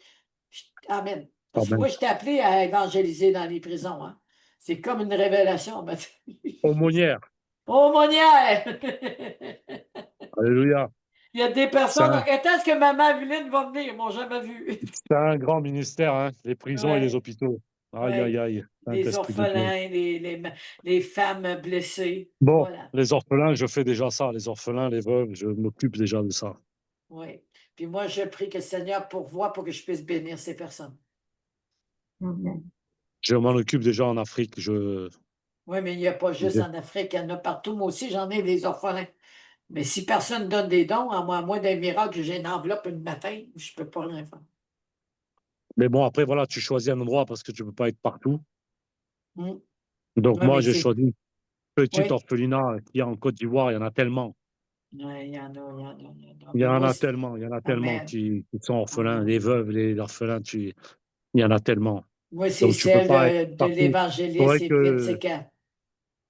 S2: Amen. Parce que
S1: Amen.
S2: moi, je t'ai appelé à évangéliser dans les prisons. Hein. C'est comme une révélation.
S1: Aumônière.
S2: Aumônière!
S1: Alléluia.
S2: Il y a des
S1: C'est
S2: personnes.
S1: un,
S2: Quand est-ce que maman Aveline va venir? Ils m'ont jamais vu.
S1: c'est un grand ministère, hein, les prisons et les
S2: Ouais,
S1: hôpitaux. Aïe, aïe,
S2: ouais.
S1: aïe.
S2: Les
S1: Saint-Esprit de Dieu.
S2: orphelins, les femmes blessées.
S1: Bon,
S2: Voilà.
S1: les orphelins, je fais déjà ça. Les orphelins, les veuves, je m'occupe déjà de ça.
S2: Oui. Puis moi, je prie que le Seigneur pourvoie pour que je puisse bénir ces personnes.
S3: Amen.
S1: Je m'en occupe déjà en Afrique.
S2: Oui, mais il n'y a pas juste en Afrique, il y en a partout. Moi aussi, j'en ai des orphelins. Mais si personne ne donne des dons, à moins d'un miracle, j'ai une enveloppe une matin, je ne peux pas rien faire.
S1: Mais bon, après, voilà, tu choisis un endroit parce que tu ne peux pas être partout.
S2: Mm.
S1: Donc,
S2: Oui,
S1: moi,
S2: mais
S1: j'ai
S2: c'est.
S1: choisi petit
S2: Oui.
S1: orphelinat qu'il y a en Côte d'Ivoire. Il y en a tellement.
S2: Ouais, il y en a, il y en a, il y en a.
S1: Il y
S2: Mais
S1: en
S2: moi,
S1: a tellement. Il y en a tellement
S2: Amen.
S1: qui sont orphelins.
S2: Amen.
S1: Les veuves, les orphelins, il y en a tellement.
S2: Moi, c'est
S1: Donc, tu peux
S2: celle
S1: pas être
S2: de
S1: partout.
S2: l'évangéliste Evelyne Seca.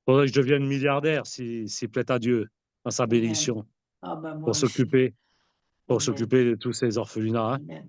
S1: Faudrait que je devienne milliardaire s'il plaît à Dieu, à sa
S2: Amen.
S1: bénédiction,
S2: Ah, ben moi
S1: pour
S2: aussi.
S1: s'occuper,
S2: Amen.
S1: de tous ces orphelinats, hein.
S2: Amen.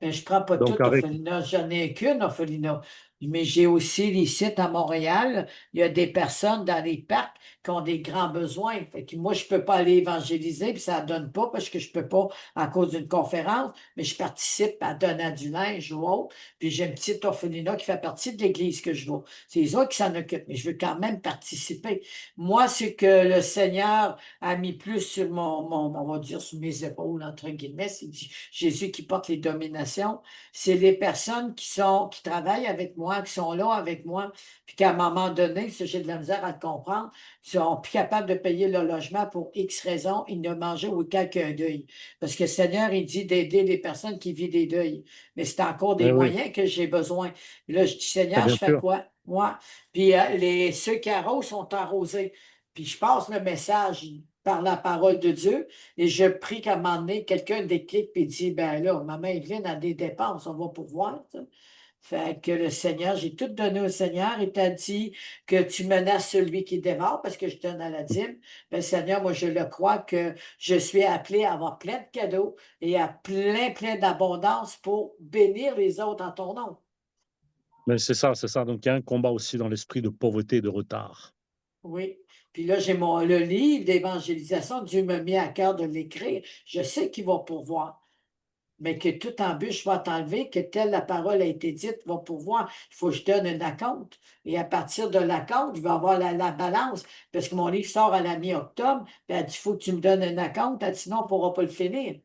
S2: Mais je ne prends pas
S1: Donc,
S2: tout
S1: avec,
S2: orphelinat, j'en ai qu'une orphelinat. Mais j'ai aussi les sites à Montréal. Il y a des personnes dans les parcs qui ont des grands besoins. Fait que moi, je ne peux pas aller évangéliser, puis ça ne donne pas parce que je ne peux pas à cause d'une conférence, mais je participe à donner du linge ou autre. Puis j'ai un petit orphelinat qui fait partie de l'église que je vais. C'est les autres qui s'en occupent, mais je veux quand même participer. Moi, c'est que le Seigneur a mis plus sur on va dire, sur mes épaules, entre guillemets, c'est Jésus qui porte les dominations. C'est les personnes qui travaillent avec moi, qui sont là avec moi, puis qu'à un moment donné, si j'ai de la misère à le comprendre, ils sont plus capables de payer leur logement pour X raisons, ils ne mangeaient au qu'un deuil. Parce que le Seigneur, il dit d'aider les personnes qui vivent des deuils. Mais c'est encore des
S1: eh oui,
S2: moyens que j'ai besoin. Et là, je dis,
S1: eh
S2: Seigneur,
S1: bien
S2: je fais
S1: sûr.
S2: quoi? Moi. Puis ceux qui arrosent sont arrosés. Puis je passe le message par la parole de Dieu. Et je prie qu'à un moment donné, quelqu'un déclic et dit, ben là, maman Evelyne a des dépenses, on va pouvoir. Ça. Fait que le Seigneur, j'ai tout donné au Seigneur. Il t'a dit que tu menaces celui qui dévore parce que je donne à la dîme. Ben, Seigneur, moi, je le crois que je suis appelé à avoir plein de cadeaux et à plein d'abondance pour bénir les autres en ton nom.
S1: Mais c'est ça, c'est ça. Donc, il y a un combat aussi dans l'esprit de pauvreté et de retard.
S2: Oui. Puis là, j'ai le livre d'évangélisation. Dieu m'a mis à cœur de l'écrire. Je sais qu'il va pourvoir. Mais que tout embûche va t'enlever, que telle la parole a été dite va pourvoir. Il faut que je donne un acompte. Et à partir de l'acompte, je vais avoir la balance. Parce que mon livre sort à la mi-octobre. Puis elle dit, il faut que tu me donnes un acompte, sinon on ne pourra pas le finir.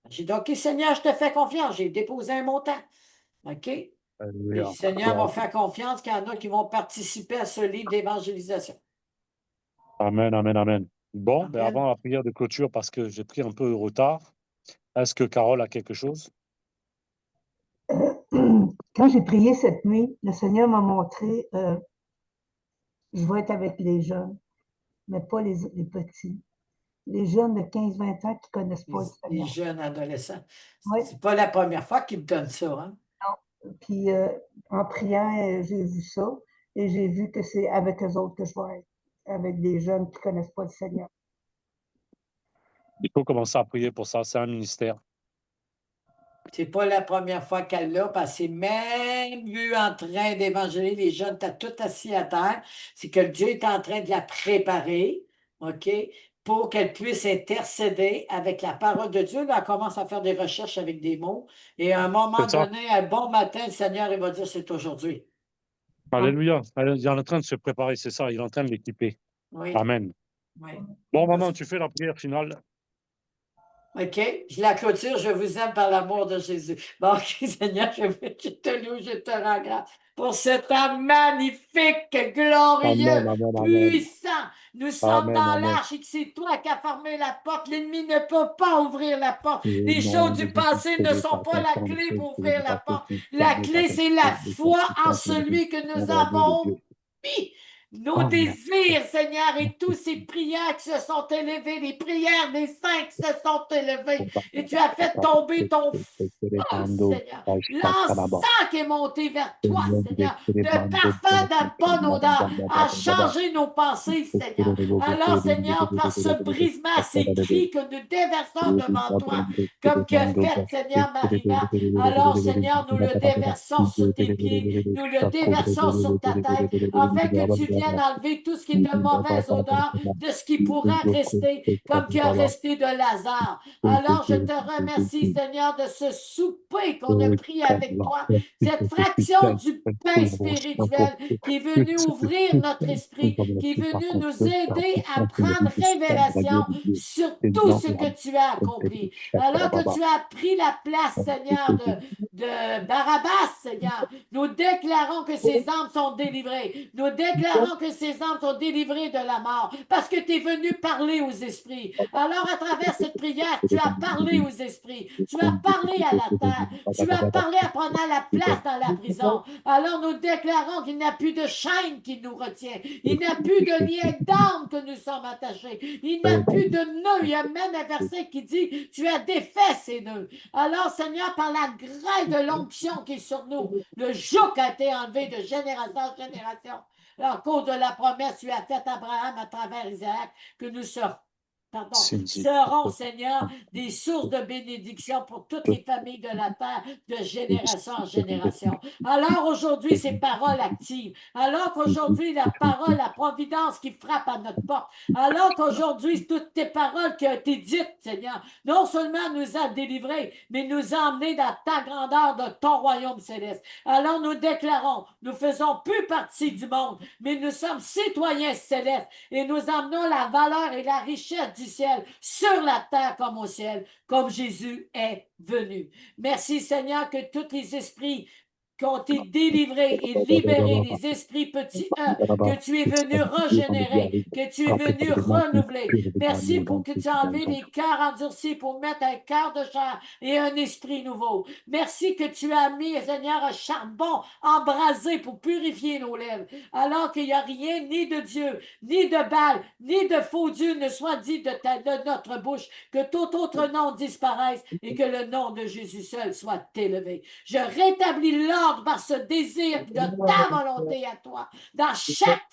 S2: J'ai dit, OK, Seigneur, je te fais confiance. J'ai déposé un montant. OK? Et le
S1: Alléluia.
S2: Seigneur
S1: Gloire à
S2: m'a
S1: Dieu.
S2: fait confiance qu'il y en a qui vont participer à ce livre d'évangélisation.
S1: Amen, amen, amen. Bon, ben
S2: Amen.
S1: avant la prière de clôture, parce que j'ai pris un peu de retard, est-ce que Carole a quelque chose?
S3: Quand j'ai prié cette nuit, le Seigneur m'a montré, je vais être avec les jeunes, mais pas les petits. Les jeunes de 15-20 ans qui ne connaissent pas le
S2: Les
S3: Seigneur.
S2: jeunes adolescents.
S3: Oui,
S2: C'est pas la première fois qu'ils me donnent ça, hein?
S3: puis en priant, j'ai vu ça et j'ai vu que c'est avec eux autres que je vais être, avec des jeunes qui ne connaissent pas le Seigneur.
S1: Il faut commencer à prier pour ça. C'est un ministère.
S2: C'est pas la première fois qu'elle l'a, parce qu'elle s'est même vue en train d'évangéliser les jeunes, t'as tout assis à terre. C'est que Dieu est en train de la préparer, OK, pour qu'elle puisse intercéder avec la parole de Dieu. Là, elle commence à faire des recherches avec des mots. Et à un moment
S1: C'est ça.
S2: donné, un bon matin, le Seigneur, il va dire, c'est aujourd'hui.
S1: Alléluia. Il est en train de se préparer, c'est ça. Il est en train de l'équiper.
S2: Oui,
S1: Amen.
S2: oui.
S1: Bon, maman, tu fais la prière finale.
S2: OK, je la clôture, je vous aime par l'amour de Jésus. Bon, OK, Seigneur, je te loue, je te rends grâce pour ce temps magnifique, glorieux,
S1: Amen, amen, amen.
S2: puissant. Nous sommes
S1: Amen,
S2: dans
S1: amen.
S2: l'arche et que c'est toi qui as fermé la porte. L'ennemi ne peut pas ouvrir la porte.
S1: Au
S2: Les
S1: nom
S2: choses
S1: de
S2: du
S1: Jésus,
S2: passé ne sont pas la clé pour ouvrir la porte. La clé, c'est la foi en celui que nous avons mis. Nos
S1: Amen.
S2: désirs, Seigneur, et tous ces prières qui se sont élevées, les prières des saints qui se sont élevées, et tu as fait tomber ton feu, Seigneur. L'encens qui est monté vers toi, Seigneur, de parfum, de bonne odeur, a changé nos pensées, Seigneur. Alors, Seigneur, par ce brisement, ces cris que nous déversons devant toi, comme que fait, Seigneur, Marina, alors, Seigneur, nous le déversons sur tes pieds, nous le déversons sur ta tête, afin que tu viennes enlever tout ce qui est de mauvaise odeur, de ce qui pourrait rester, comme qui a resté de Lazare. Alors, je te remercie, Seigneur, de ce souper qu'on a pris avec toi, cette fraction du pain spirituel qui est venu ouvrir notre esprit, qui est venu nous aider à prendre révélation sur tout ce que tu as accompli. Alors que tu as pris la place, Seigneur, de Barabbas, Seigneur, nous déclarons que ces âmes sont délivrées. Nous déclarons que ces âmes sont délivrées de la mort parce que tu es venu parler aux esprits. Alors, à travers cette prière, tu as parlé aux esprits. Tu as parlé à la terre. Tu as parlé à prendre la place dans la prison. Alors, nous déclarons qu'il n'y a plus de chaîne qui nous retient. Il n'y a plus de lien d'âme que nous sommes attachés. Il n'y a plus de nœuds. Il y a même un verset qui dit, tu as défait ces nœuds. Alors, Seigneur, par la grâce de l'onction qui est sur nous, le joug a été enlevé de génération en génération. À cause de la promesse que tu as faite à Abraham à travers Isaac, que nous serons, Seigneur, des sources de bénédiction pour toutes les familles de la terre, de génération en génération. Alors aujourd'hui, ces paroles actives. Alors qu'aujourd'hui, la parole, la providence qui frappe à notre porte. Alors qu'aujourd'hui, toutes tes paroles qui ont été dites, Seigneur, non seulement nous a délivrés, mais nous a emmenés dans ta grandeur de ton royaume céleste. Alors nous déclarons, nous faisons plus partie du monde, mais nous sommes citoyens célestes et nous emmenons la valeur et la richesse du ciel sur la terre comme au ciel, comme Jésus est venu. Merci Seigneur que tous les esprits qui ont été délivrés et libérés, les esprits petits que tu es venu régénérer, que tu es venu renouveler. Merci pour que tu as enlevé les cœurs endurcis pour mettre un cœur de chair et un esprit nouveau. Merci que tu as mis, Seigneur, un charbon embrasé pour purifier nos lèvres, alors qu'il n'y a rien ni de Dieu, ni de Baal, ni de faux Dieu ne soit dit de notre bouche, que tout autre nom disparaisse et que le nom de Jésus seul soit élevé. Je rétablis l'ordre par ce désir de ta volonté à toi, dans chaque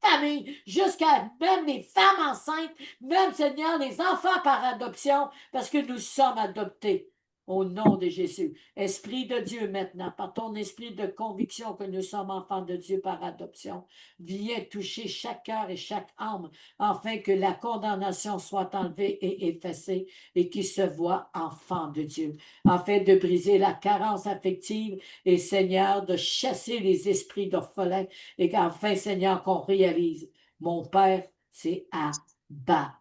S2: famille, jusqu'à même les femmes enceintes, même, Seigneur, les enfants par adoption, parce que nous sommes adoptés. Au nom de Jésus. Esprit de Dieu maintenant, par ton esprit de conviction que nous sommes enfants de Dieu par adoption, viens toucher chaque cœur et chaque âme, afin que la condamnation soit enlevée et effacée et qu'ils se voient enfants de Dieu, afin de briser la carence affective et, Seigneur, de chasser les esprits d'orphelins et qu'enfin, Seigneur, qu'on réalise, mon Père, c'est à bas,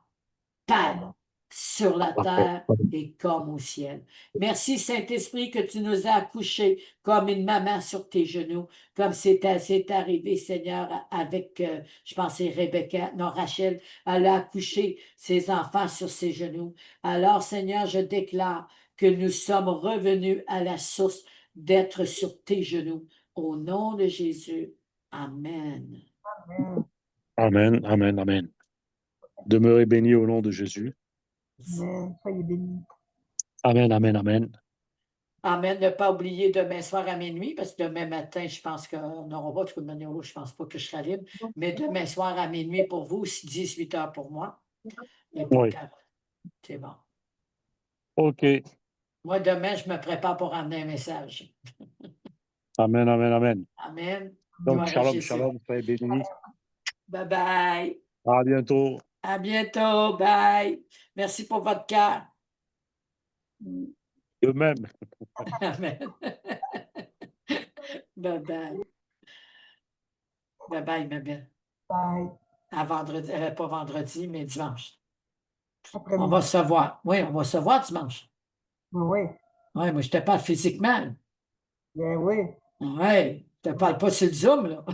S2: Père, sur la terre et comme au ciel. Merci, Saint-Esprit, que tu nous as accouchés comme une maman sur tes genoux, comme c'est arrivé, Seigneur, avec, je pensais, Rebecca, non, Rachel, elle a accouché ses enfants sur ses genoux. Alors, Seigneur, je déclare que nous sommes revenus à la source d'être sur tes genoux. Au nom de Jésus. Amen.
S3: Amen.
S1: Amen, amen, amen. Demeurez bénis au nom de Jésus.
S3: Amen. Soyez bénis.
S1: Amen, amen, amen.
S2: Amen. Ne pas oublier demain soir à minuit, parce que demain matin, je pense qu'on n'aura pas de manière, je ne pense pas que je serai libre. Mais demain soir à minuit pour vous, 18 heures pour moi. Et pour
S1: Oui.
S2: Carole. C'est bon.
S1: OK.
S2: Moi, demain, je me prépare pour amener un message.
S1: Amen, amen, amen.
S2: Amen.
S1: Donc,
S2: Gloire à
S1: shalom,
S2: Jésus.
S1: shalom, soyez bénis.
S2: Bye bye.
S1: À bientôt.
S2: À bientôt. Bye. Merci pour votre cœur.
S1: De même.
S2: Amen. Bye-bye. Bye-bye, ma belle.
S3: Bye.
S2: À vendredi, pas vendredi, mais dimanche. On
S3: Après-midi.
S2: va se voir. Oui, on va se voir dimanche.
S3: Oui,
S2: Oui, moi, je te parle physiquement.
S3: ben oui.
S2: Oui, je te parle pas sur le Zoom, là.